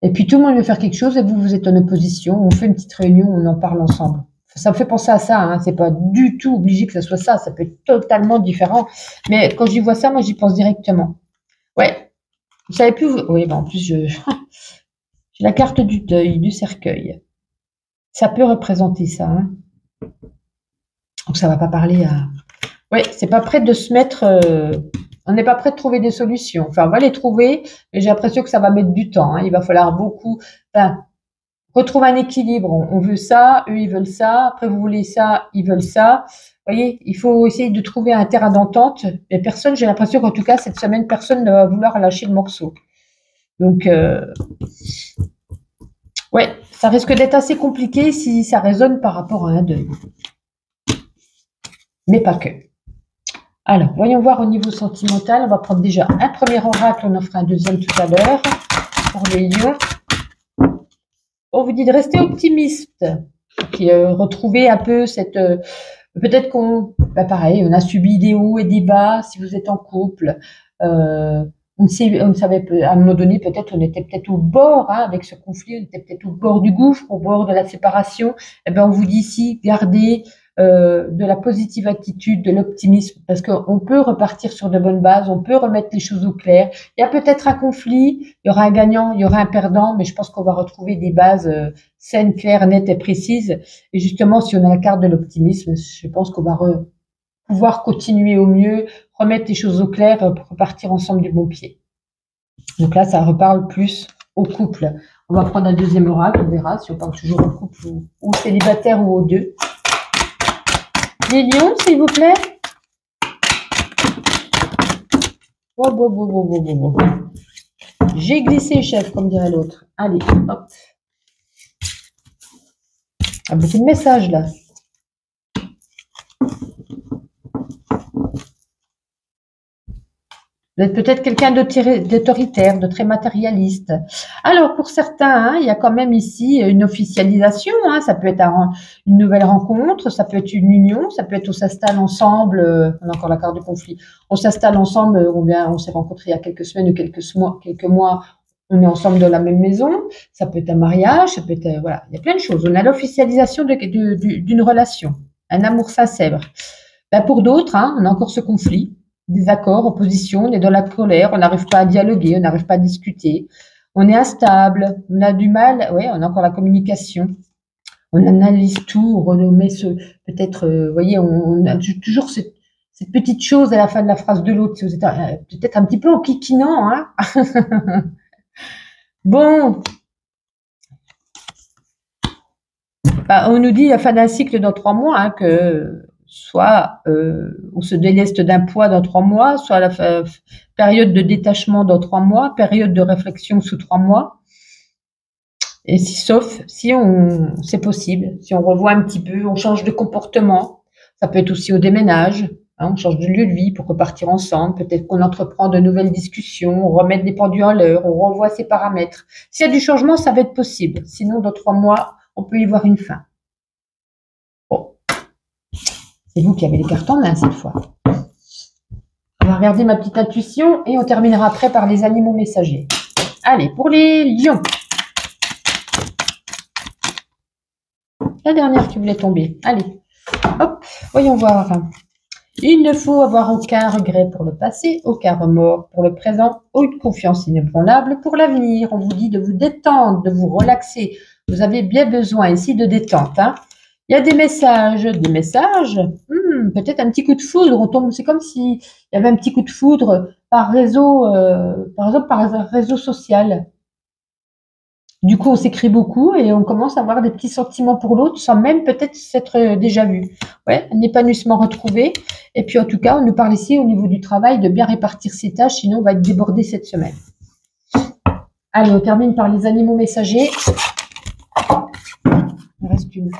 Et puis tout le monde veut faire quelque chose et vous êtes en opposition. On fait une petite réunion, on en parle ensemble. Ça me fait penser à ça. Hein. C'est pas du tout obligé que ce soit ça. Ça peut être totalement différent. Mais quand j'y vois ça, moi j'y pense directement. Ouais. Vous savez plus. Oui, en plus j'ai la carte du deuil, du cercueil. Ça peut représenter ça. Hein. Donc ça va pas parler à. Oui, c'est pas prêt de se mettre. On n'est pas prêt de trouver des solutions. Enfin, on va les trouver, mais j'ai l'impression que ça va mettre du temps. Hein. Il va falloir beaucoup. Enfin, retrouver un équilibre. On veut ça, eux ils veulent ça. Après vous voulez ça, ils veulent ça. Vous voyez, il faut essayer de trouver un terrain d'entente. Mais personne, j'ai l'impression qu'en tout cas cette semaine, personne ne va vouloir lâcher le morceau. Donc, ouais, ça risque d'être assez compliqué si ça résonne par rapport à un deuil. Mais pas que. Alors, voyons voir au niveau sentimental. On va prendre déjà un premier oracle. On en fera un deuxième tout à l'heure pour les lions. On vous dit de rester optimiste. Puis retrouver un peu cette... peut-être qu'on... pareil, on a subi des hauts et des bas si vous êtes en couple. On ne savait, à un moment donné, peut-être, on était peut-être au bord, hein, avec ce conflit, on était peut-être au bord du gouffre, au bord de la séparation. Eh bien, on vous dit ici, gardez de la positive attitude, de l'optimisme, parce qu'on peut repartir sur de bonnes bases, on peut remettre les choses au clair. Il y a peut-être un conflit, il y aura un gagnant, il y aura un perdant, mais je pense qu'on va retrouver des bases saines, claires, nettes et précises. Et justement, si on a la carte de l'optimisme, je pense qu'on va pouvoir continuer au mieux, remettre les choses au clair pour repartir ensemble du bon pied. Donc là, ça reparle plus au couple. On va prendre un deuxième oracle, on verra si on parle toujours au couple ou célibataire ou aux deux. Les lions, s'il vous plaît. Oh. J'ai glissé, chef, comme dirait l'autre. Allez, hop. Ah, beaucoup de messages, là. Vous êtes peut-être quelqu'un d'autoritaire, de très matérialiste. Alors, pour certains, hein, il y a quand même ici une officialisation. Hein, ça peut être une nouvelle rencontre, ça peut être une union, ça peut être on s'installe ensemble. On a encore la carte de conflit. On s'installe ensemble. On s'est rencontrés il y a quelques semaines ou quelques mois. On est ensemble dans la même maison. Ça peut être un mariage, ça peut être voilà. Il y a plein de choses. On a l'officialisation d'une relation, un amour sincère. Ben, pour d'autres, hein, on a encore ce conflit. Désaccord, opposition, on est dans la colère, on n'arrive pas à dialoguer, on n'arrive pas à discuter, on est instable, on a du mal, ouais, on a encore la communication, on analyse tout, on remet peut-être, vous voyez, on a toujours cette petite chose à la fin de la phrase de l'autre, si vous êtes peut-être un petit peu en kikinant, hein. Bon, bah, on nous dit à la fin d'un cycle dans 3 mois, hein, que soit on se déleste d'un poids dans 3 mois, soit la période de détachement dans 3 mois, période de réflexion sous 3 mois. Et sauf si c'est possible, si on revoit un petit peu, on change de comportement. Ça peut être aussi au déménage, hein, on change de lieu de vie pour repartir ensemble. Peut-être qu'on entreprend de nouvelles discussions, on remet des pendules à l'heure, on revoit ses paramètres. S'il y a du changement, ça va être possible. Sinon, dans 3 mois, on peut y voir une fin. Bon. C'est vous qui avez les cartes en main cette fois. On va regarder ma petite intuition et on terminera après par les animaux messagers. Allez, pour les lions. La dernière qui voulait tomber. Allez, hop, voyons voir. Il ne faut avoir aucun regret pour le passé, aucun remords pour le présent, aucune confiance inébranlable pour l'avenir. On vous dit de vous détendre, de vous relaxer. Vous avez bien besoin ici de détente, hein. Il y a des messages, peut-être un petit coup de foudre. On tombe, c'est comme s'il y avait un petit coup de foudre par réseau, par exemple par un réseau social. Du coup, on s'écrit beaucoup et on commence à avoir des petits sentiments pour l'autre sans même peut-être s'être déjà vu. Ouais, un épanouissement retrouvé. Et puis en tout cas, on nous parle ici au niveau du travail de bien répartir ses tâches, sinon on va être débordé cette semaine. Allez, on termine par les animaux messagers. Il reste une.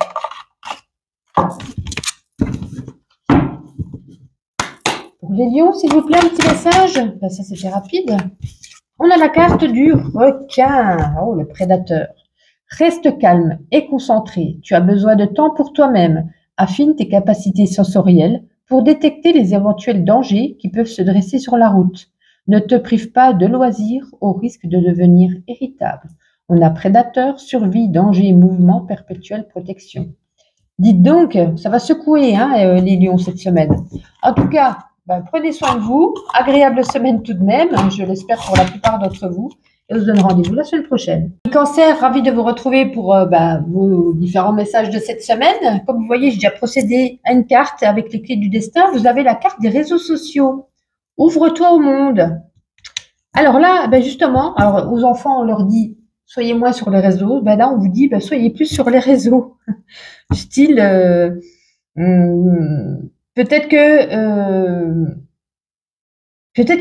Pour les lions, s'il vous plaît, un petit message. Ben, ça, c'était rapide. On a la carte du requin. Oh, le prédateur. Reste calme et concentré. Tu as besoin de temps pour toi-même. Affine tes capacités sensorielles pour détecter les éventuels dangers qui peuvent se dresser sur la route. Ne te prive pas de loisirs au risque de devenir irritable. On a prédateur, survie, danger, mouvement, perpétuelle protection. Dites donc, ça va secouer hein, les lions cette semaine. En tout cas, ben, prenez soin de vous. Agréable semaine tout de même, je l'espère pour la plupart d'entre vous. Et on se donne rendez-vous la semaine prochaine. Cancer, ravi de vous retrouver pour vos différents messages de cette semaine. Comme vous voyez, j'ai déjà procédé à une carte avec les clés du destin. Vous avez la carte des réseaux sociaux. Ouvre-toi au monde. Alors là, ben justement, alors aux enfants, on leur dit soyez moins sur les réseaux. Ben là, on vous dit soyez plus sur les réseaux. Style, peut-être que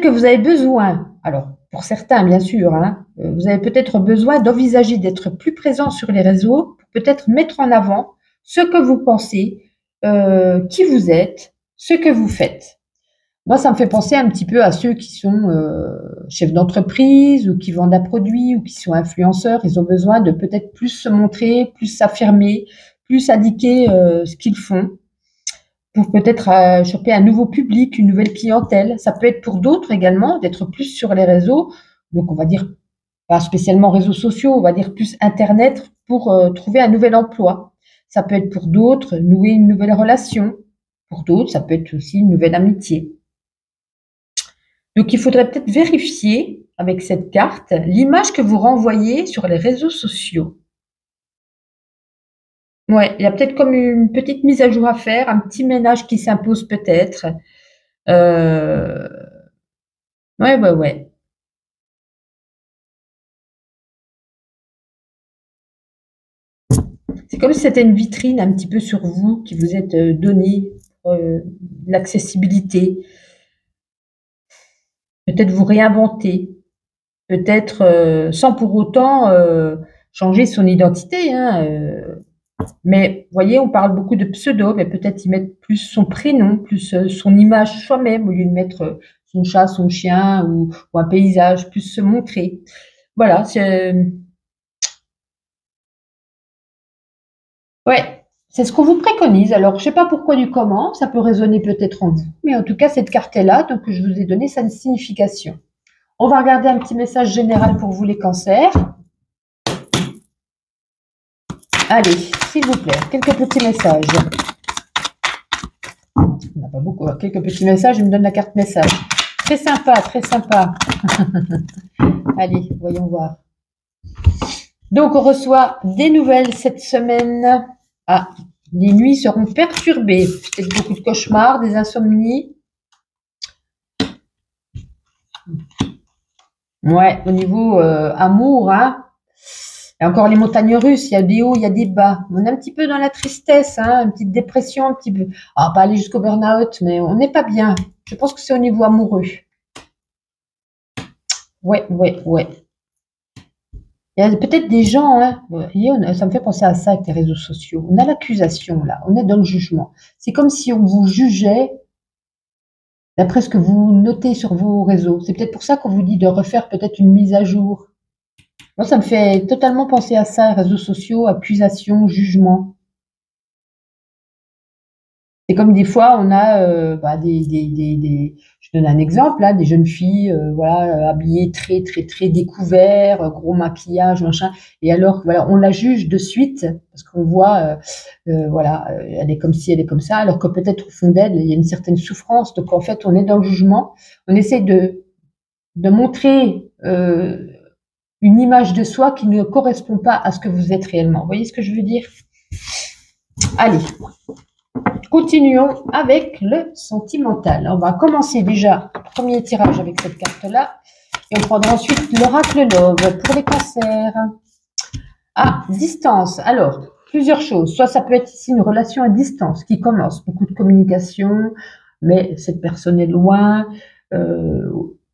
vous avez besoin, alors pour certains bien sûr, hein, vous avez peut-être besoin d'envisager d'être plus présent sur les réseaux, pour peut-être mettre en avant ce que vous pensez, qui vous êtes, ce que vous faites. Moi, ça me fait penser un petit peu à ceux qui sont chefs d'entreprise ou qui vendent un produit ou qui sont influenceurs. Ils ont besoin de peut-être plus se montrer, plus s'affirmer, plus indiquer ce qu'ils font pour peut-être choper un nouveau public, une nouvelle clientèle. Ça peut être pour d'autres également d'être plus sur les réseaux. Donc, on va dire pas spécialement réseaux sociaux, on va dire plus Internet pour trouver un nouvel emploi. Ça peut être pour d'autres nouer une nouvelle relation. Pour d'autres, ça peut être aussi une nouvelle amitié. Donc, il faudrait peut-être vérifier avec cette carte l'image que vous renvoyez sur les réseaux sociaux. Ouais, il y a peut-être comme une petite mise à jour à faire, un petit ménage qui s'impose peut-être. Euh... Ouais. C'est comme si c'était une vitrine un petit peu sur vous qui vous êtes donné l'accessibilité. Peut-être vous réinventer. Peut-être sans pour autant changer son identité. Hein, Mais vous voyez, on parle beaucoup de pseudo, mais peut-être y mettre plus son prénom, plus son image soi-même, au lieu de mettre son chat, son chien ou un paysage, plus se montrer. Voilà, ouais, c'est ce qu'on vous préconise. Alors, je sais pas pourquoi du comment, ça peut résonner peut-être en vous, mais en tout cas, cette carte est là, donc je vous ai donné sa signification. On va regarder un petit message général pour vous les cancers. Allez, s'il vous plaît, quelques petits messages. Il n'y en a pas beaucoup, quelques petits messages, il me donne la carte message. Très sympa, très sympa. Allez, voyons voir. Donc, on reçoit des nouvelles cette semaine. Ah, les nuits seront perturbées. Peut-être beaucoup de cauchemars, des insomnies. Ouais, au niveau amour, hein. Et encore les montagnes russes, il y a des hauts, il y a des bas. On est un petit peu dans la tristesse, hein, une petite dépression, un petit peu. Ah, pas aller jusqu'au burn-out, mais on n'est pas bien. Je pense que c'est au niveau amoureux. Ouais, ouais, ouais. Il y a peut-être des gens, hein, ça me fait penser à ça avec les réseaux sociaux. On a l'accusation, là, on est dans le jugement. C'est comme si on vous jugeait d'après ce que vous notez sur vos réseaux. C'est peut-être pour ça qu'on vous dit de refaire peut-être une mise à jour. Moi, ça me fait totalement penser à ça, réseaux sociaux, accusation, jugement. C'est comme des fois, on a je donne un exemple, là, des jeunes filles, voilà, habillées très, très, très découvert, gros maquillage, machin. Et alors, voilà, on la juge de suite parce qu'on voit, voilà, elle est comme ci, elle est comme ça, alors que peut-être au fond d'elle, il y a une certaine souffrance. Donc en fait, on est dans le jugement. On essaie de montrer une image de soi qui ne correspond pas à ce que vous êtes réellement. Vous voyez ce que je veux dire? Allez. Continuons avec le sentimental. On va commencer déjà le premier tirage avec cette carte-là. Et on prendra ensuite l'oracle Love pour les cancers. Ah, distance. Alors, plusieurs choses. Soit ça peut être ici une relation à distance qui commence. Beaucoup de communication, mais cette personne est loin.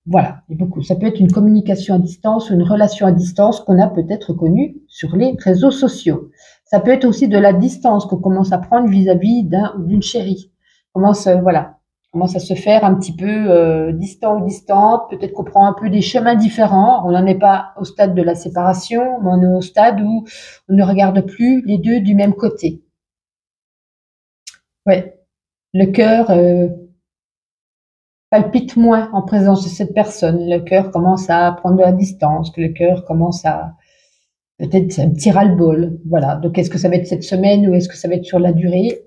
Voilà, et beaucoup. Ça peut être une communication à distance ou une relation à distance qu'on a peut-être connue sur les réseaux sociaux. Ça peut être aussi de la distance qu'on commence à prendre vis-à-vis d'un ou d'une chérie. Voilà, commence à se faire un petit peu distant ou distante. Peut-être qu'on prend un peu des chemins différents. On n'en est pas au stade de la séparation, mais on est au stade où on ne regarde plus les deux du même côté. Ouais, le cœur palpite moins en présence de cette personne. Le cœur commence à prendre de la distance. Le cœur commence à peut-être un petit ras-le-bol. Voilà. Donc, est-ce que ça va être cette semaine ou est-ce que ça va être sur la durée?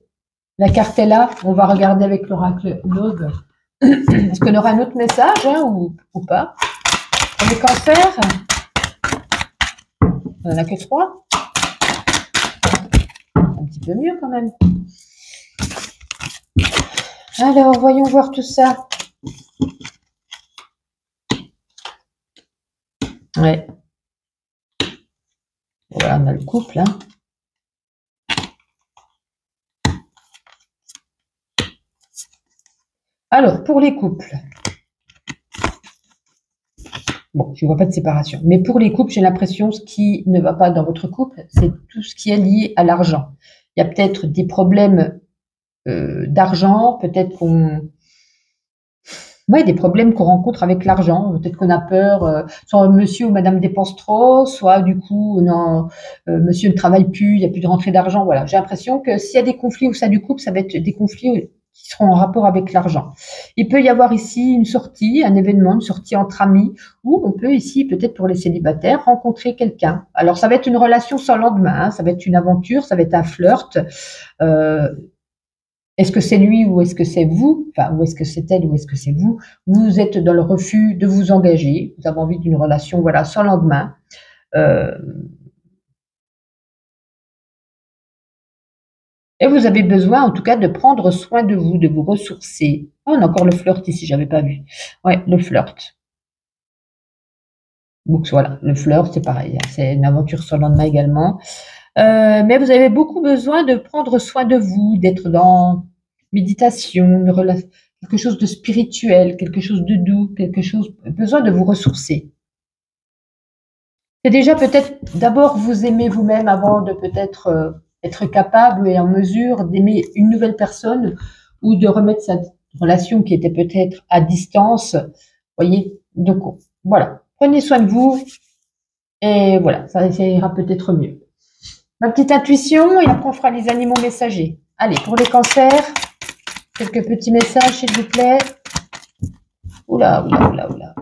La carte est là. On va regarder avec l'oracle Love. Est-ce qu'on aura un autre message hein, ou pas? Pour les cancers, on n'en a que 3. Un petit peu mieux quand même. Alors, voyons voir tout ça. Ouais. Voilà, on a le couple. Hein. Alors, pour les couples. Bon, je ne vois pas de séparation. Mais pour les couples, j'ai l'impression ce qui ne va pas dans votre couple, c'est tout ce qui est lié à l'argent. Il y a peut-être des problèmes d'argent, peut-être des problèmes qu'on rencontre avec l'argent. Peut-être qu'on a peur, soit monsieur ou madame dépense trop, soit du coup, non, monsieur ne travaille plus, il n'y a plus de rentrée d'argent. Voilà, j'ai l'impression que s'il y a des conflits au sein du couple, ça va être des conflits qui seront en rapport avec l'argent. Il peut y avoir ici une sortie, un événement, une sortie entre amis, ou on peut ici, peut-être pour les célibataires, rencontrer quelqu'un. Alors, ça va être une relation sans lendemain, hein, ça va être une aventure, ça va être un flirt. Est-ce que c'est lui ou est-ce que c'est vous? Enfin, ou est-ce que c'est elle ou est-ce que c'est vous? Vous êtes dans le refus de vous engager. Vous avez envie d'une relation, voilà, sans lendemain. Et vous avez besoin, en tout cas, de prendre soin de vous ressourcer. Oh, on a encore le flirt ici, j'avais pas vu. Ouais, le flirt. Donc voilà, le flirt, c'est pareil. Hein, c'est une aventure sans lendemain également. Mais vous avez beaucoup besoin de prendre soin de vous, d'être dans méditation, quelque chose de spirituel, quelque chose de doux, besoin de vous ressourcer. C'est déjà peut-être d'abord vous aimer vous-même avant de peut-être être capable et en mesure d'aimer une nouvelle personne ou de remettre sa relation qui était peut-être à distance. Voyez, donc voilà, prenez soin de vous et voilà, ça ira peut-être mieux. Ma petite intuition et après on fera les animaux messagers. Allez, pour les cancers, quelques petits messages s'il vous plaît. Oula, oula, oula, oula.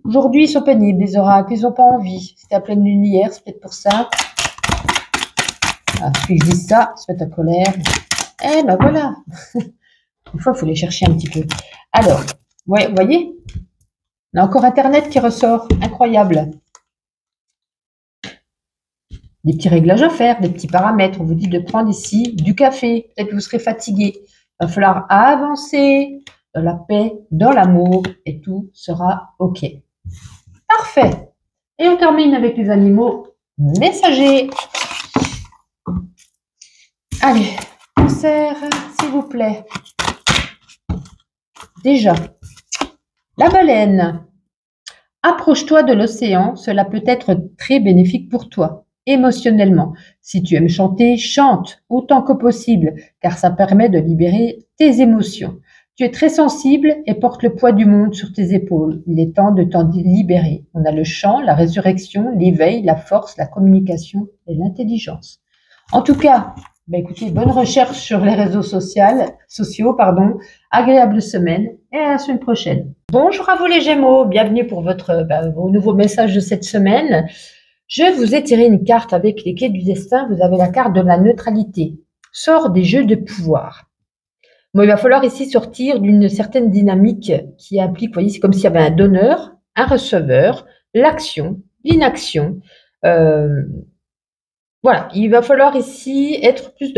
Aujourd'hui, ils sont pénibles, les oracles, ils n'ont pas envie. C'était à pleine lune hier, c'est peut-être pour ça. Ah, depuis que je dis ça, ils se mettent en colère. Eh ben voilà. Une fois, il faut les chercher un petit peu. Alors, ouais, vous voyez, on a encore Internet qui ressort. Incroyable. Des petits réglages à faire, des petits paramètres. On vous dit de prendre ici du café. Peut-être que vous serez fatigué. Il va falloir avancer dans la paix, dans l'amour et tout sera OK. Parfait. Et on termine avec les animaux messagers. Allez, cancer, s'il vous plaît. Déjà, la baleine. Approche-toi de l'océan, cela peut être très bénéfique pour toi, émotionnellement. Si tu aimes chanter, chante autant que possible, car ça permet de libérer tes émotions. Tu es très sensible et portes le poids du monde sur tes épaules. Il est temps de t'en libérer. On a le chant, la résurrection, l'éveil, la force, la communication et l'intelligence. En tout cas, écoutez, bonne recherche sur les réseaux sociaux. Agréable semaine et à la semaine prochaine. Bonjour à vous les Gémeaux, bienvenue pour vos nouveaux messages de cette semaine. Je vous ai tiré une carte avec les clés du destin. Vous avez la carte de la neutralité. Sort des jeux de pouvoir. Bon, il va falloir ici sortir d'une certaine dynamique qui implique, vous voyez, c'est comme s'il y avait un donneur, un receveur, l'action, l'inaction. Voilà, il va falloir ici être plus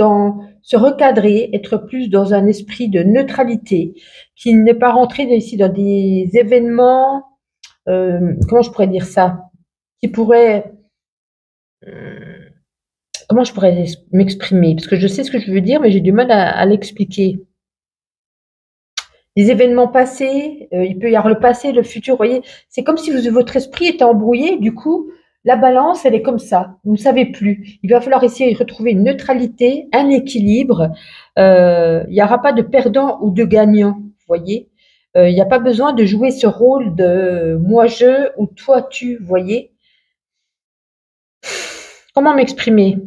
se recadrer, être plus dans un esprit de neutralité, qui n'est pas rentrer ici dans des événements, comment je pourrais dire ça, qui pourraient, comment je pourrais m'exprimer, parce que je sais ce que je veux dire, mais j'ai du mal à l'expliquer. Les événements passés, il peut y avoir le passé, le futur, vous voyez, c'est comme si votre esprit était embrouillé, du coup, la balance, elle est comme ça, vous ne savez plus. Il va falloir essayer de retrouver une neutralité, un équilibre. Il n'y aura pas de perdant ou de gagnant, vous voyez. Il n'y a pas besoin de jouer ce rôle de moi-je ou toi-tu, vous voyez. Comment m'exprimer?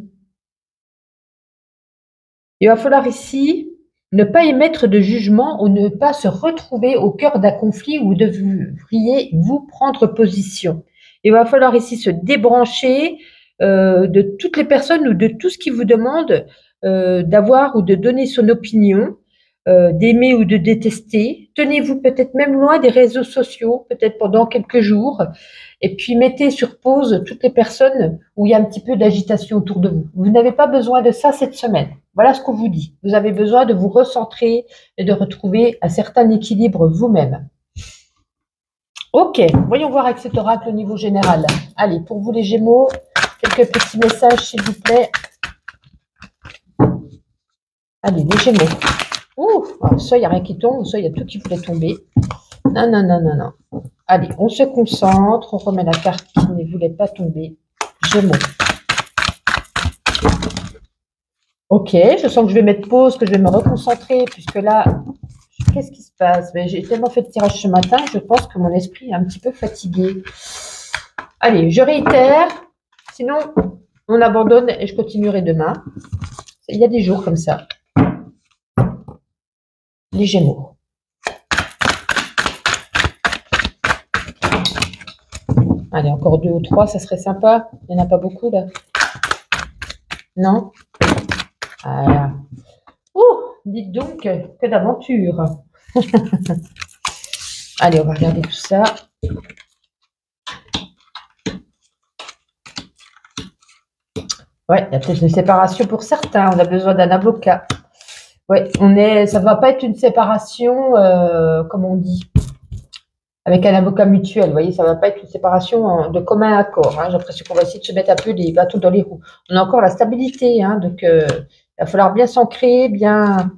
Il va falloir ici ne pas émettre de jugement ou ne pas se retrouver au cœur d'un conflit où vous devriez vous prendre position. Il va falloir ici se débrancher de toutes les personnes ou de tout ce qui vous demande d'avoir ou de donner son opinion, d'aimer ou de détester. Tenez-vous peut-être même loin des réseaux sociaux, peut-être pendant quelques jours, et puis mettez sur pause toutes les personnes où il y a un petit peu d'agitation autour de vous. Vous n'avez pas besoin de ça cette semaine. Voilà ce qu'on vous dit. Vous avez besoin de vous recentrer et de retrouver un certain équilibre vous-même. Ok, voyons voir avec cet oracle au niveau général. Allez, pour vous les Gémeaux, quelques petits messages s'il vous plaît. Allez, les Gémeaux. Ouh, ça, il n'y a rien qui tombe, ça, il y a tout qui voulait tomber. Non, non, non, non, non. Allez, on se concentre, on remet la carte qui ne voulait pas tomber. Gémeaux. Ok, je sens que je vais mettre pause, que je vais me reconcentrer, puisque là, qu'est-ce qui se passe? J'ai tellement fait de tirage ce matin, je pense que mon esprit est un petit peu fatigué. Allez, je réitère, sinon on abandonne et je continuerai demain. Il y a des jours comme ça. Les Gémeaux. Allez, encore 2 ou 3, ça serait sympa. Il n'y en a pas beaucoup là. Non? Voilà. Ouh, dites donc, que d'aventure. Allez, on va regarder tout ça. Ouais, il y a peut-être une séparation pour certains. On a besoin d'un avocat. Ouais, ça ne va pas être une séparation, comme on dit, avec un avocat mutuel. Vous voyez, ça ne va pas être une séparation de commun accord. Hein. J'ai l'impression qu'on va essayer de se mettre un peu les bâtons dans les roues. On a encore la stabilité, hein, donc il va falloir bien s'ancrer, bien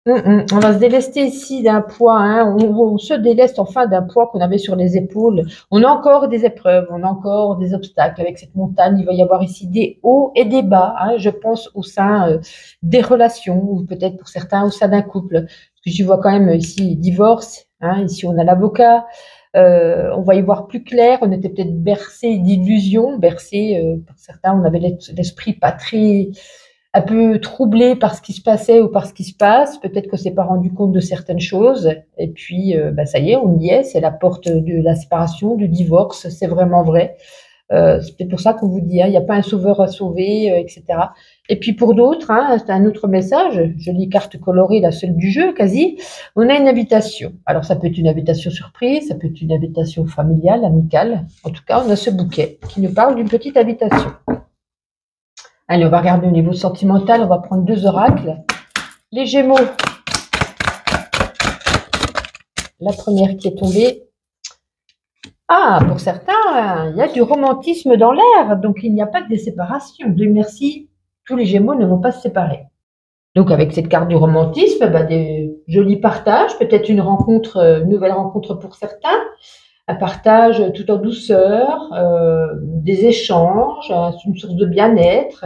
On va se délester ici d'un poids, hein. On se déleste enfin d'un poids qu'on avait sur les épaules. On a encore des épreuves, on a encore des obstacles avec cette montagne. Il va y avoir ici des hauts et des bas, hein, je pense au sein des relations, ou peut-être pour certains au sein d'un couple. Parce que je vois quand même ici divorce, hein, ici on a l'avocat. On va y voir plus clair. On était peut-être bercé d'illusions, bercé, pour certains, on avait l'esprit pas très un peu troublé par ce qui se passait ou par ce qui se passe. Peut-être que s'est pas rendu compte de certaines choses. Et puis, bah, ça y est, on y est. C'est la porte de la séparation, du divorce. C'est vraiment vrai. C'est peut-être pour ça qu'on vous dit, hein, il n'y a pas un sauveur à sauver, etc. Et puis pour d'autres, hein, c'est un autre message. Jolie carte colorée, la seule du jeu, quasi. On a une invitation. Alors ça peut être une invitation surprise, ça peut être une invitation familiale, amicale. En tout cas, on a ce bouquet qui nous parle d'une petite invitation. Allez, on va regarder au niveau sentimental. On va prendre 2 oracles. Les Gémeaux. La première qui est tombée. Ah, pour certains, il y a du romantisme dans l'air. Donc, il n'y a pas que des séparations. Dieu merci, tous les Gémeaux ne vont pas se séparer. Donc, avec cette carte du romantisme, bah, des jolis partages. Peut-être une rencontre, une nouvelle rencontre pour certains. Un partage tout en douceur, des échanges, une source de bien-être,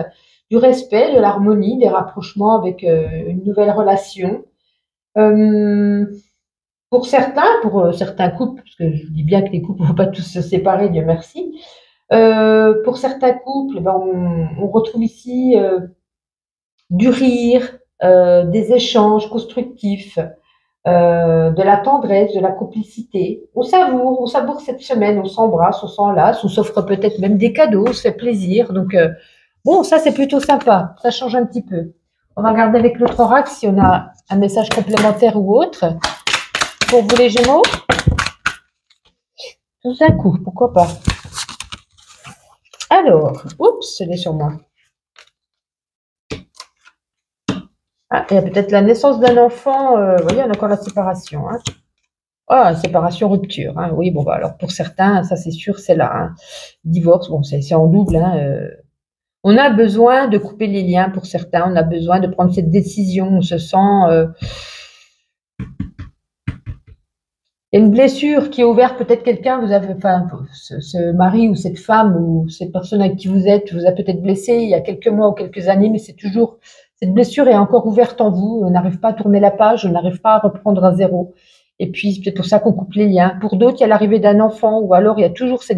du respect, de l'harmonie, des rapprochements avec une nouvelle relation. Pour certains couples, parce que je dis bien que les couples ne vont pas tous se séparer, Dieu merci. Pour certains couples, ben, on retrouve ici du rire, des échanges constructifs, de la tendresse, de la complicité. On savoure cette semaine, on s'embrasse, on s'enlace, on s'offre peut-être même des cadeaux, on se fait plaisir. Donc, bon, ça c'est plutôt sympa, ça change un petit peu. On va regarder avec l'autre oracle si on a un message complémentaire ou autre. Pour vous les Gémeaux, tout d'un coup, pourquoi pas. Alors, oups, elle est sur moi. Ah, il y a peut-être la naissance d'un enfant. Vous voyez, on a encore la séparation. Hein. Ah, séparation, rupture. Hein. Oui, bon, bah, alors pour certains, ça c'est sûr, c'est là. Hein. Divorce, bon, c'est en double. Hein. On a besoin de couper les liens pour certains. On a besoin de prendre cette décision. On se sent. Il y a une blessure qui est ouverte. Peut-être quelqu'un, vous avez, enfin, ce mari ou cette femme ou cette personne avec qui vous êtes, vous a peut-être blessé il y a quelques mois ou quelques années, mais c'est toujours. Cette blessure est encore ouverte en vous. On n'arrive pas à tourner la page. On n'arrive pas à reprendre à zéro. Et puis, c'est peut-être pour ça qu'on coupe les liens. Pour d'autres, il y a l'arrivée d'un enfant ou alors il y a toujours ce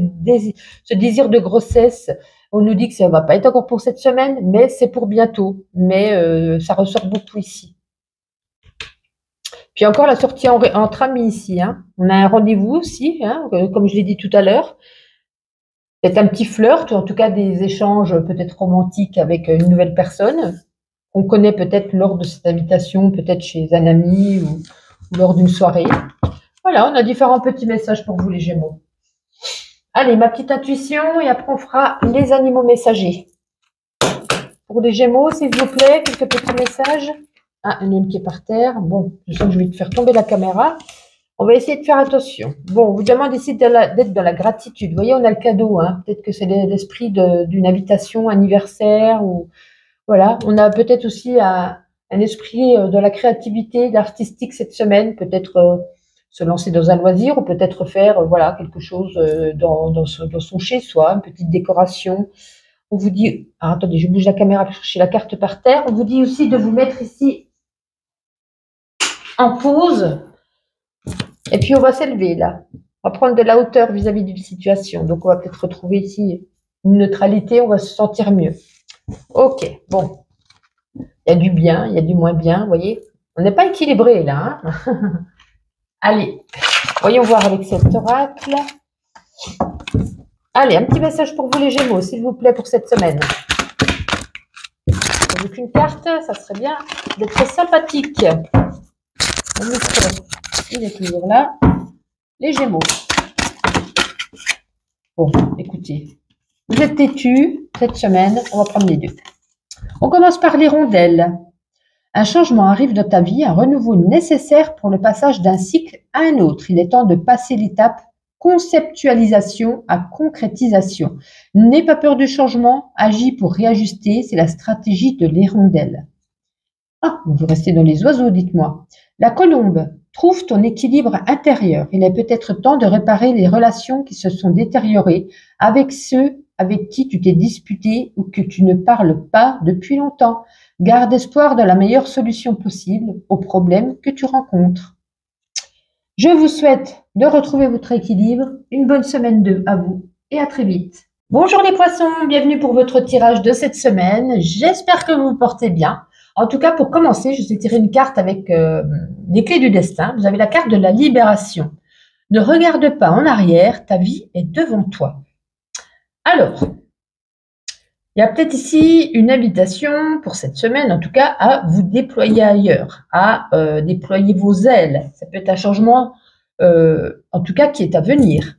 désir de grossesse. On nous dit que ça va pas être encore pour cette semaine, mais c'est pour bientôt. Mais ça ressort beaucoup ici. Puis encore la sortie entre amis ici. Hein. On a un rendez-vous aussi, hein, comme je l'ai dit tout à l'heure. Peut-être un petit flirt, ou en tout cas des échanges peut-être romantiques avec une nouvelle personne. On connaît peut-être lors de cette invitation, peut-être chez un ami ou lors d'une soirée. Voilà, on a différents petits messages pour vous les Gémeaux. Allez, ma petite intuition, et après on fera les animaux messagers. Pour les Gémeaux, s'il vous plaît, quelques petits messages. Ah, une lune qui est par terre. Bon, je sens que je vais te faire tomber la caméra. On va essayer de faire attention. Bon, on vous demande ici d'être dans la gratitude. Vous voyez, on a le cadeau. Hein. Peut-être que c'est l'esprit d'une invitation anniversaire ou voilà. On a peut-être aussi un esprit de la créativité, de l'artistique cette semaine. Peut-être se lancer dans un loisir ou peut-être faire voilà quelque chose dans son chez-soi, une petite décoration. On vous dit, ah, attendez, je bouge la caméra pour chercher la carte par terre. On vous dit aussi de vous mettre ici en pause. Et puis, on va s'élever là. On va prendre de la hauteur vis-à-vis d'une situation. Donc, on va peut-être retrouver ici une neutralité. On va se sentir mieux. Ok, bon. Il y a du bien, il y a du moins bien, vous voyez. On n'est pas équilibré là. Hein. Allez, voyons voir avec cet oracle. Allez, un petit message pour vous les Gémeaux, s'il vous plaît, pour cette semaine. Avec une carte, ça serait bien d'être sympathique. Le micro, il est toujours là. Les Gémeaux. Bon, écoutez, vous êtes têtus cette semaine, on va prendre les deux. On commence par l'hirondelle. Un changement arrive dans ta vie, un renouveau nécessaire pour le passage d'un cycle à un autre. Il est temps de passer l'étape conceptualisation à concrétisation. N'aie pas peur du changement, agis pour réajuster, c'est la stratégie de l'hirondelle. Ah, vous restez dans les oiseaux, dites-moi. La colombe, trouve ton équilibre intérieur. Il est peut-être temps de réparer les relations qui se sont détériorées avec ceux avec qui tu t'es disputé ou que tu ne parles pas depuis longtemps. Garde espoir de la meilleure solution possible aux problèmes que tu rencontres. Je vous souhaite de retrouver votre équilibre. Une bonne semaine à vous et à très vite. Bonjour les poissons, bienvenue pour votre tirage de cette semaine. J'espère que vous vous portez bien. En tout cas, pour commencer, je vous ai tiré une carte avec les clés du destin. Vous avez la carte de la libération. Ne regarde pas en arrière, ta vie est devant toi. Alors, il y a peut-être ici une invitation pour cette semaine, en tout cas, à vous déployer ailleurs, à déployer vos ailes. Ça peut être un changement, en tout cas, qui est à venir.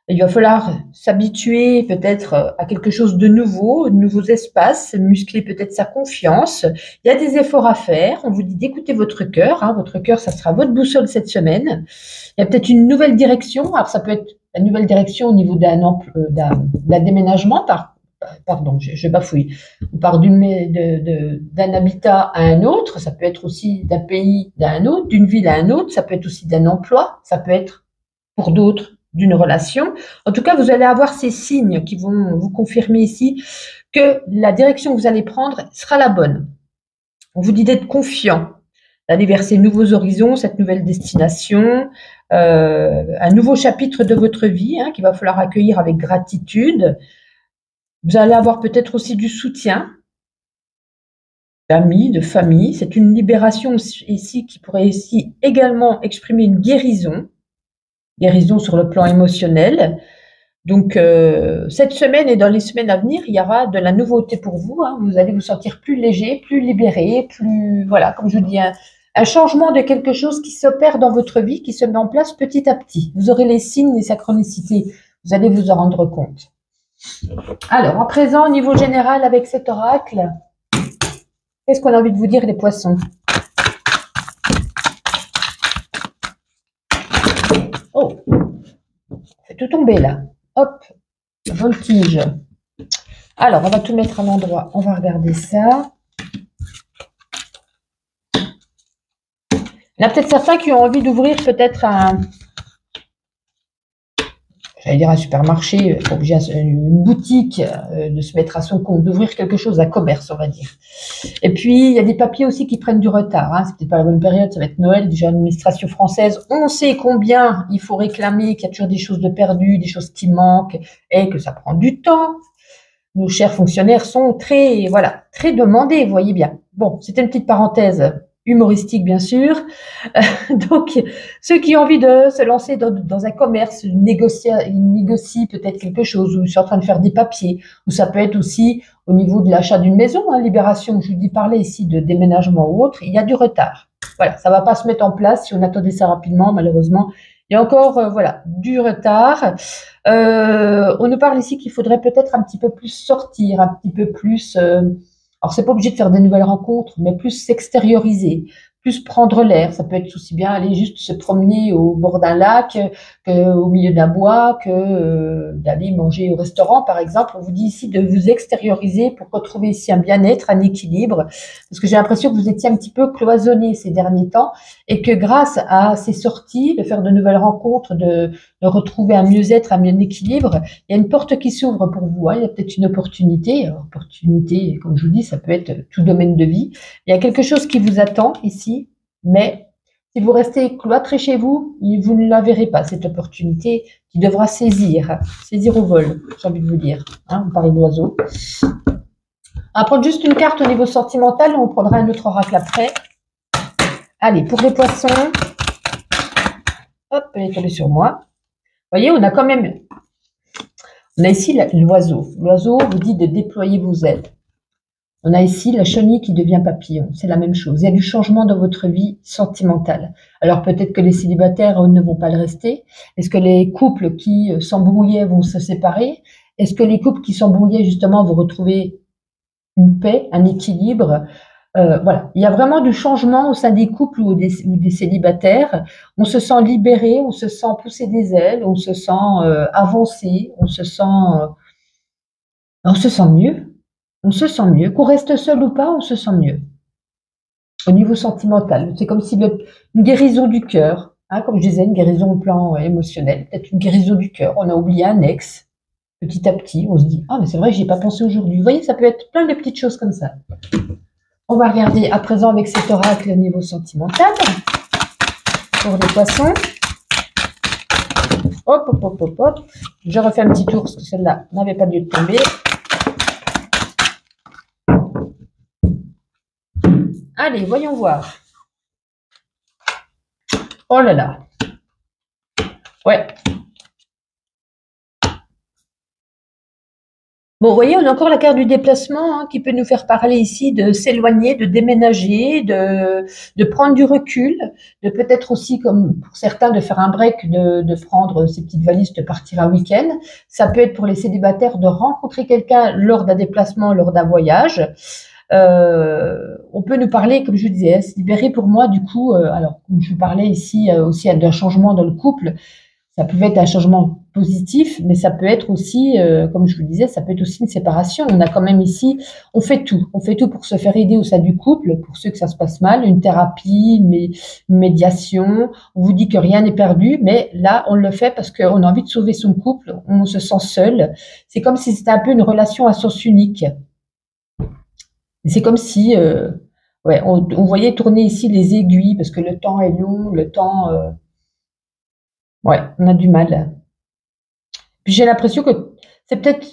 Il va falloir s'habituer peut-être à quelque chose de nouveau, de nouveaux espaces, muscler peut-être sa confiance. Il y a des efforts à faire. On vous dit d'écouter votre cœur. Hein. Votre cœur, ça sera votre boussole cette semaine. Il y a peut-être une nouvelle direction. Alors, ça peut être la nouvelle direction au niveau d'un déménagement. Pardon, je bafouille. On part d'un habitat à un autre. Ça peut être aussi d'un pays à un autre, d'une ville à un autre. Ça peut être aussi d'un emploi. Ça peut être, pour d'autres, d'une relation. En tout cas, vous allez avoir ces signes qui vont vous confirmer ici que la direction que vous allez prendre sera la bonne. On vous dit d'être confiant, d'aller vers ces nouveaux horizons, cette nouvelle destination, un nouveau chapitre de votre vie qu'il va falloir accueillir avec gratitude. Vous allez avoir peut-être aussi du soutien d'amis, de famille. C'est une libération ici qui pourrait ici également exprimer une guérison sur le plan émotionnel. Donc, cette semaine et dans les semaines à venir, il y aura de la nouveauté pour vous. Hein. Vous allez vous sentir plus léger, plus libéré, plus, voilà, comme je vous dis, un changement de quelque chose qui s'opère dans votre vie, qui se met en place petit à petit. Vous aurez les signes, les synchronicités. Vous allez vous en rendre compte. Alors, à présent, au niveau général, avec cet oracle, qu'est-ce qu'on a envie de vous dire, les poissons? Oh, fait tout tomber là. Hop, voltige. Alors, on va tout mettre à l'endroit. On va regarder ça. Il y en a peut-être certains qui ont envie d'ouvrir peut-être un supermarché, une boutique, de se mettre à son compte, d'ouvrir quelque chose, un commerce, on va dire. Et puis, il y a des papiers aussi qui prennent du retard. Hein. C'est peut-être pas la bonne période, ça va être Noël, déjà l'administration française. On sait combien il faut réclamer, qu'il y a toujours des choses de perdues, des choses qui manquent, et que ça prend du temps. Nos chers fonctionnaires sont très demandés, vous voyez bien. Bon, c'était une petite parenthèse humoristique, bien sûr. Donc, ceux qui ont envie de se lancer dans un commerce, ils négocient peut-être quelque chose, ou ils sont en train de faire des papiers, ou ça peut être aussi au niveau de l'achat d'une maison, libération, je vous dis parler ici de déménagement ou autre, il y a du retard. Voilà, ça ne va pas se mettre en place si on attendait ça rapidement, malheureusement. Il y a encore, du retard. On nous parle ici qu'il faudrait peut-être un petit peu plus sortir, un petit peu plus... alors, c'est pas obligé de faire des nouvelles rencontres, mais plus s'extérioriser, plus prendre l'air. Ça peut être aussi bien aller juste se promener au bord d'un lac, au milieu d'un bois, que d'aller manger au restaurant, par exemple. On vous dit ici de vous extérioriser pour retrouver ici un bien-être, un équilibre. Parce que j'ai l'impression que vous étiez un petit peu cloisonné ces derniers temps et que grâce à ces sorties, de faire de nouvelles rencontres, de retrouver un mieux-être, un équilibre, il y a une porte qui s'ouvre pour vous. Il y a peut-être une opportunité. Alors, opportunité, comme je vous dis, ça peut être tout domaine de vie. Il y a quelque chose qui vous attend ici, mais si vous restez cloîtré chez vous, vous ne la verrez pas, cette opportunité qui devra saisir au vol, j'ai envie de vous dire. On parlait d'oiseaux. On va prendre juste une carte au niveau sentimental, on prendra un autre oracle après. Allez, pour les poissons, hop, elle est tombée sur moi. Vous voyez, on a ici l'oiseau. L'oiseau vous dit de déployer vos ailes. On a ici la chenille qui devient papillon. C'est la même chose. Il y a du changement dans votre vie sentimentale. Alors peut-être que les célibataires ne vont pas le rester. Est-ce que les couples qui s'embrouillaient vont se séparer? Est-ce que les couples qui s'embrouillaient justement vont retrouver une paix, un équilibre? Voilà. Il y a vraiment du changement au sein des couples ou des célibataires. On se sent libéré, on se sent pousser des ailes, on se sent avancer, on se sent mieux. On se sent mieux. Qu'on reste seul ou pas, on se sent mieux. au niveau sentimental. C'est comme si une guérison du cœur, hein, comme je disais, une guérison au plan émotionnel, peut-être une guérison du cœur. On a oublié un ex, petit à petit, on se dit, ah mais c'est vrai, j'y ai pas pensé aujourd'hui. Vous voyez, ça peut être plein de petites choses comme ça. On va regarder à présent avec cet oracle au niveau sentimental pour les poissons. Hop, hop, hop, hop, hop. Je refais un petit tour parce que celle-là n'avait pas lieu de tomber. Allez, voyons voir. Oh là là. Ouais. Bon, vous voyez, on a encore la carte du déplacement hein, qui peut nous faire parler ici de s'éloigner, de déménager, de prendre du recul, de peut-être aussi, comme pour certains, de faire un break, de prendre ses petites valises, de partir un week-end. Ça peut être pour les célibataires de rencontrer quelqu'un lors d'un déplacement, lors d'un voyage. On peut nous parler, comme je vous disais, se libérer pour moi, du coup, alors, comme je vous parlais ici aussi d'un changement dans le couple, ça peut être un changement positif, mais ça peut être aussi, comme je vous le disais, ça peut être aussi une séparation. On a quand même ici, on fait tout pour se faire aider au sein du couple, pour ceux que ça se passe mal, une thérapie, une médiation. On vous dit que rien n'est perdu, mais là, on le fait parce qu'on a envie de sauver son couple, on se sent seul. C'est comme si c'était un peu une relation à sens unique. C'est comme si, ouais, on voyait tourner ici les aiguilles parce que le temps est long, le temps, ouais, on a du mal. Puis j'ai l'impression que c'est peut-être,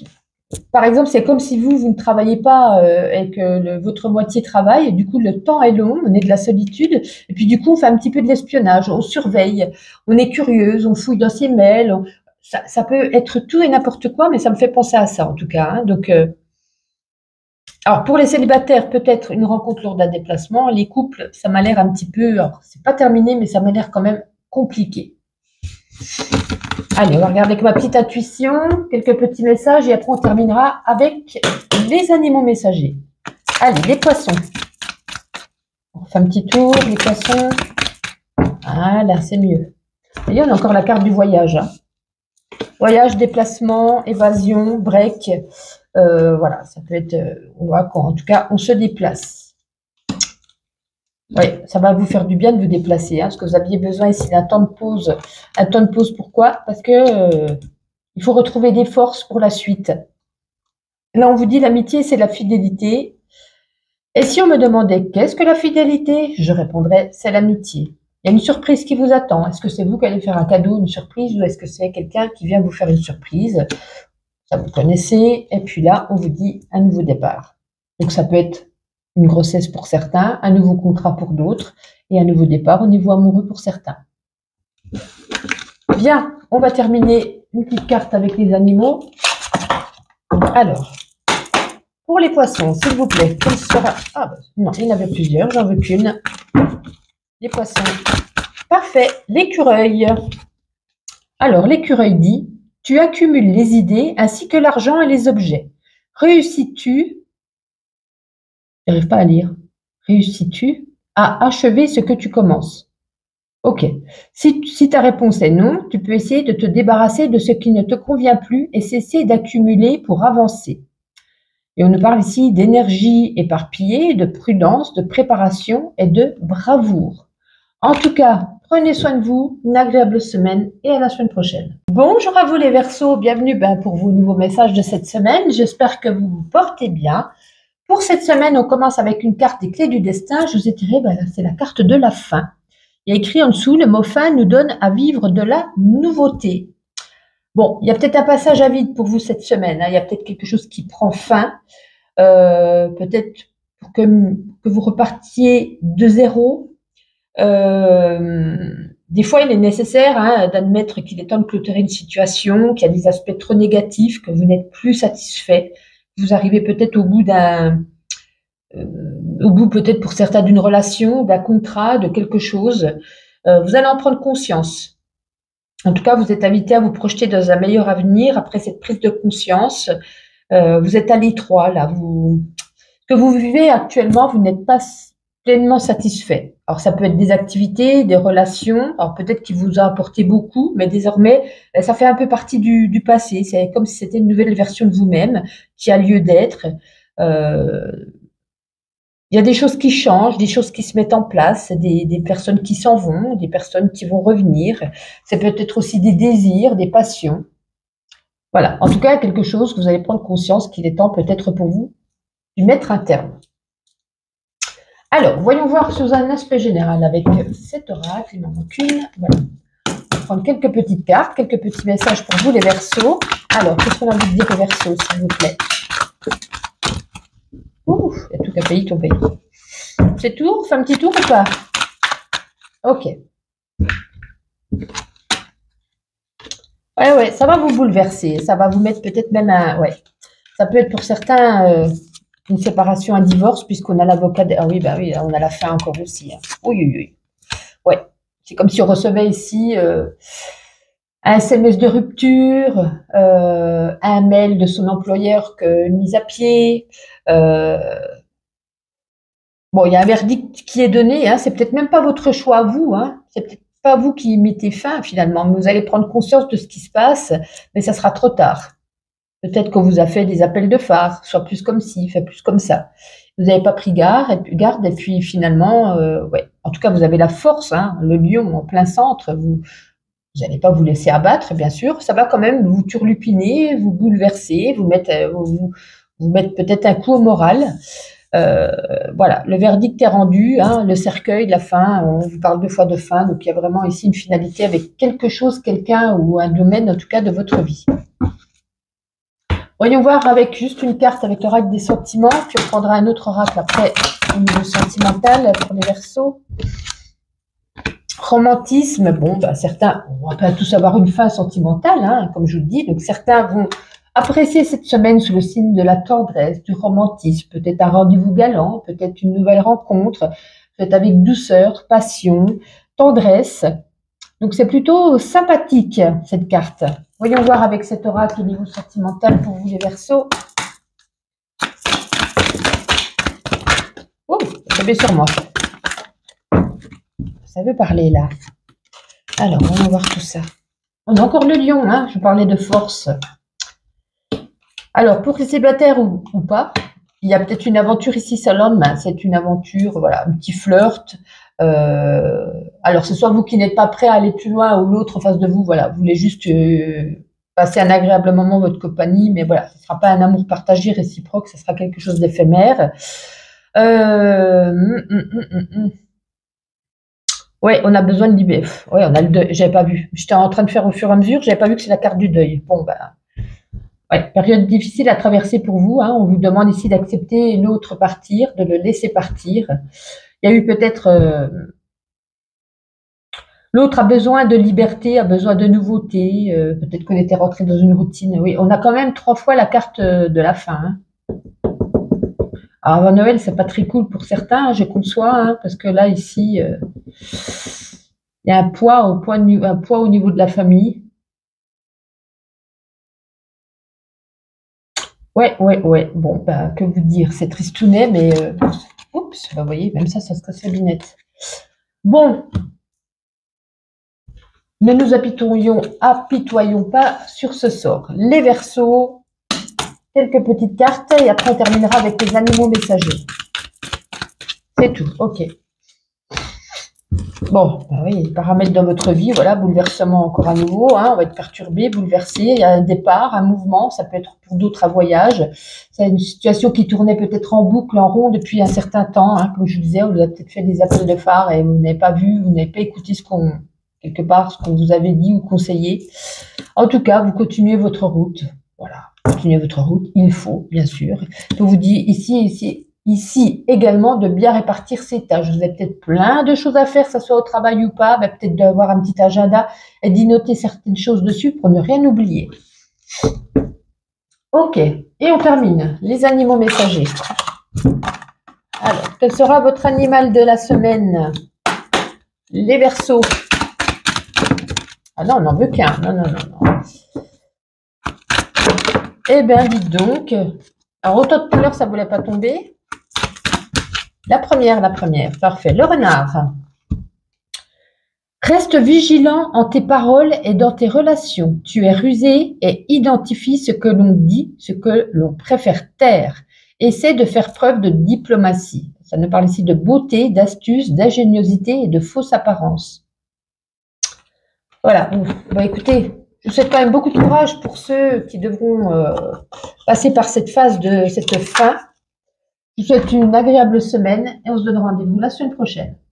par exemple, c'est comme si vous ne travaillez pas et que votre moitié travaille, et du coup le temps est long, on est de la solitude, et puis du coup on fait un petit peu de l'espionnage, on surveille, on est curieuse, on fouille dans ses mails, ça peut être tout et n'importe quoi, mais ça me fait penser à ça en tout cas. Hein. Donc, alors pour les célibataires, peut-être une rencontre lors d'un déplacement, les couples, ça m'a l'air un petit peu, alors c'est pas terminé, mais ça m'a l'air quand même compliqué. Allez, on va regarder avec ma petite intuition, quelques petits messages et après on terminera avec les animaux messagers. Allez, les poissons. On fait un petit tour, les poissons. Voilà, c'est mieux. Vous voyez, on a encore la carte du voyage. Hein. Voyage, déplacement, évasion, break. Voilà, ça peut être, on voit quoi. En tout cas, on se déplace. Oui, ça va vous faire du bien de vous déplacer, hein, parce que vous aviez besoin ici d'un temps de pause. Un temps de pause, pourquoi? Parce que il faut retrouver des forces pour la suite. Là, on vous dit l'amitié, c'est la fidélité. Et si on me demandait qu'est-ce que la fidélité, je répondrais c'est l'amitié. Il y a une surprise qui vous attend. Est-ce que c'est vous qui allez faire un cadeau, une surprise, ou est-ce que c'est quelqu'un qui vient vous faire une surprise? Ça vous connaissez. Et puis là, on vous dit un nouveau départ. Donc ça peut être une grossesse pour certains, un nouveau contrat pour d'autres, et un nouveau départ au niveau amoureux pour certains. Bien, on va terminer une petite carte avec les animaux. Alors, pour les poissons, s'il vous plaît, quel sera... Ah ben, non, il y en avait plusieurs, j'en veux qu'une. Les poissons. Parfait, l'écureuil. Alors, l'écureuil dit, tu accumules les idées ainsi que l'argent et les objets. Réussis-tu, j'arrive pas à lire, réussis-tu à achever ce que tu commences? Ok. Si ta réponse est non, tu peux essayer de te débarrasser de ce qui ne te convient plus et cesser d'accumuler pour avancer. Et on nous parle ici d'énergie éparpillée, de prudence, de préparation et de bravoure. En tout cas, prenez soin de vous, une agréable semaine et à la semaine prochaine. Bonjour à vous les Verseaux, bienvenue pour vos nouveaux messages de cette semaine. J'espère que vous vous portez bien. Pour cette semaine, on commence avec une carte des clés du destin. Je vous ai tiré, c'est la carte de la fin. Il y a écrit en dessous, le mot fin nous donne à vivre de la nouveauté. Bon, il y a peut-être un passage à vide pour vous cette semaine. Hein. Il y a peut-être quelque chose qui prend fin. Peut-être pour que vous repartiez de zéro. Des fois, il est nécessaire d'admettre qu'il est temps de clôturer une situation, qu'il y a des aspects trop négatifs, que vous n'êtes plus satisfait. Vous arrivez peut-être au bout peut-être pour certains d'une relation, d'un contrat, de quelque chose. Vous allez en prendre conscience. En tout cas, vous êtes invité à vous projeter dans un meilleur avenir après cette prise de conscience. Vous êtes à l'étroit, là. Ce que vous vivez actuellement, vous n'êtes pas pleinement satisfait. Alors, ça peut être des activités, des relations. Alors, peut-être qu'il vous a apporté beaucoup, mais désormais, ça fait un peu partie du passé. C'est comme si c'était une nouvelle version de vous-même qui a lieu d'être. Il y a des choses qui changent, des choses qui se mettent en place, des personnes qui s'en vont, des personnes qui vont revenir. C'est peut-être aussi des désirs, des passions. Voilà. En tout cas, quelque chose que vous allez prendre conscience qu'il est temps peut-être pour vous d'y mettre un terme. Alors, voyons voir sous un aspect général avec cet oracle. Il m'en manque une. Voilà. On va prendre quelques petites cartes, quelques petits messages pour vous les Verseaux. Alors, qu'est-ce qu'on a envie de dire aux Verseaux, s'il vous plaît? Ouf, il y a tout qu'à payer ton pays. C'est tout? On fait un petit tour ou pas? Ok. Ouais, ça va vous bouleverser. Ça va vous mettre peut-être même un... Ouais. Ça peut être pour certains une séparation, un divorce, puisqu'on a l'avocat... Ah oui, bah oui, on a la fin encore aussi. Hein. Oui. Ouais. C'est comme si on recevait ici un SMS de rupture, un mail de son employeur une mise à pied. Bon, il y a un verdict qui est donné, hein, c'est peut-être même pas votre choix à vous, hein, c'est peut-être pas vous qui y mettez fin finalement, mais vous allez prendre conscience de ce qui se passe, mais ça sera trop tard. Peut-être qu'on vous a fait des appels de phare, soit plus comme ci, fait plus comme ça. Vous n'avez pas pris garde, et puis finalement, ouais. En tout cas, vous avez la force, hein, le lion en plein centre, vous n'allez pas vous laisser abattre, bien sûr, ça va quand même vous turlupiner, vous bouleverser, vous mettre peut-être un coup au moral. Voilà, le verdict est rendu, hein, le cercueil, la fin, on vous parle 2 fois de fin, donc il y a vraiment ici une finalité avec quelque chose, quelqu'un ou un domaine en tout cas de votre vie. Voyons voir avec juste une carte avec l'oracle des sentiments, puis on prendra un autre oracle après au niveau sentimental pour les Verseaux. Romantisme, bon, bah, certains, on va pas tous avoir une fin sentimentale, hein, comme je vous le dis, donc certains vont apprécier cette semaine sous le signe de la tendresse, du romantisme, peut-être un rendez-vous galant, peut-être une nouvelle rencontre, peut-être avec douceur, passion, tendresse. Donc c'est plutôt sympathique cette carte. Voyons voir avec cet oracle au niveau sentimental pour vous les Verseaux. Oh, ça fait sur moi. Ça veut parler là. Alors, on va voir tout ça. On a encore le lion, hein, je parlais de force. Alors, pour les célibataires ou pas, il y a peut-être une aventure ici, ça lendemain. C'est une aventure, voilà, un petit flirt. Alors, c'est soit vous qui n'êtes pas prêt à aller plus loin ou l'autre en face de vous, voilà, vous voulez juste passer un agréable moment en votre compagnie, mais voilà, ce ne sera pas un amour partagé, réciproque, ce sera quelque chose d'éphémère. Ouais, on a besoin de libérer. Ouais, on a le deuil. J'avais pas vu. J'étais en train de faire au fur et à mesure. J'avais pas vu que c'est la carte du deuil. Bon, ben, ouais, période difficile à traverser pour vous. Hein. On vous demande ici d'accepter l'autre partir, de le laisser partir. Il y a eu peut-être l'autre a besoin de liberté, a besoin de nouveauté. Peut-être qu'on était rentré dans une routine. Oui, on a quand même 3 fois la carte de la fin. Hein. Alors avant Noël, c'est pas très cool pour certains, je conçois, hein, parce que là ici, il y a un poids au niveau de la famille. Ouais. Bon, bah, que vous dire, c'est tristounet, mais oups, bah, vous voyez, même ça se casse la binette. Bon, ne nous apitoyons pas sur ce sort. Les Verseaux, quelques petites cartes, et après on terminera avec les animaux messagers. C'est tout, ok. Bon, bah oui, les paramètres dans votre vie, voilà, bouleversement encore à nouveau, hein, on va être perturbé, bouleversé, il y a un départ, un mouvement, ça peut être pour d'autres un voyage, c'est une situation qui tournait peut-être en boucle, en rond depuis un certain temps, hein, comme je vous disais, on vous a peut-être fait des appels de phare et vous n'avez pas vu, vous n'avez pas écouté quelque part, ce qu'on vous avait dit ou conseillé. En tout cas, vous continuez votre route, voilà, continuez votre route, il faut, bien sûr. Je vous dis ici également de bien répartir ses tâches. Vous avez peut-être plein de choses à faire, que ce soit au travail ou pas, peut-être d'avoir un petit agenda et d'y noter certaines choses dessus pour ne rien oublier. Ok, et on termine. Les animaux messagers. Alors, quel sera votre animal de la semaine? Les Verseaux. Ah non, on n'en veut qu'un. Non. Eh bien, dites donc. Alors, autant de couleurs, ça ne voulait pas tomber. La première, parfait. Le renard. Reste vigilant en tes paroles et dans tes relations. Tu es rusé et identifie ce que l'on dit, ce que l'on préfère taire. Essaie de faire preuve de diplomatie. Ça nous parle ici de beauté, d'astuce, d'ingéniosité et de fausse apparence. Voilà. Bon, bah, écoutez, je vous souhaite quand même beaucoup de courage pour ceux qui devront passer par cette phase de cette fin. Je vous souhaite une agréable semaine et on se donne rendez-vous la semaine prochaine.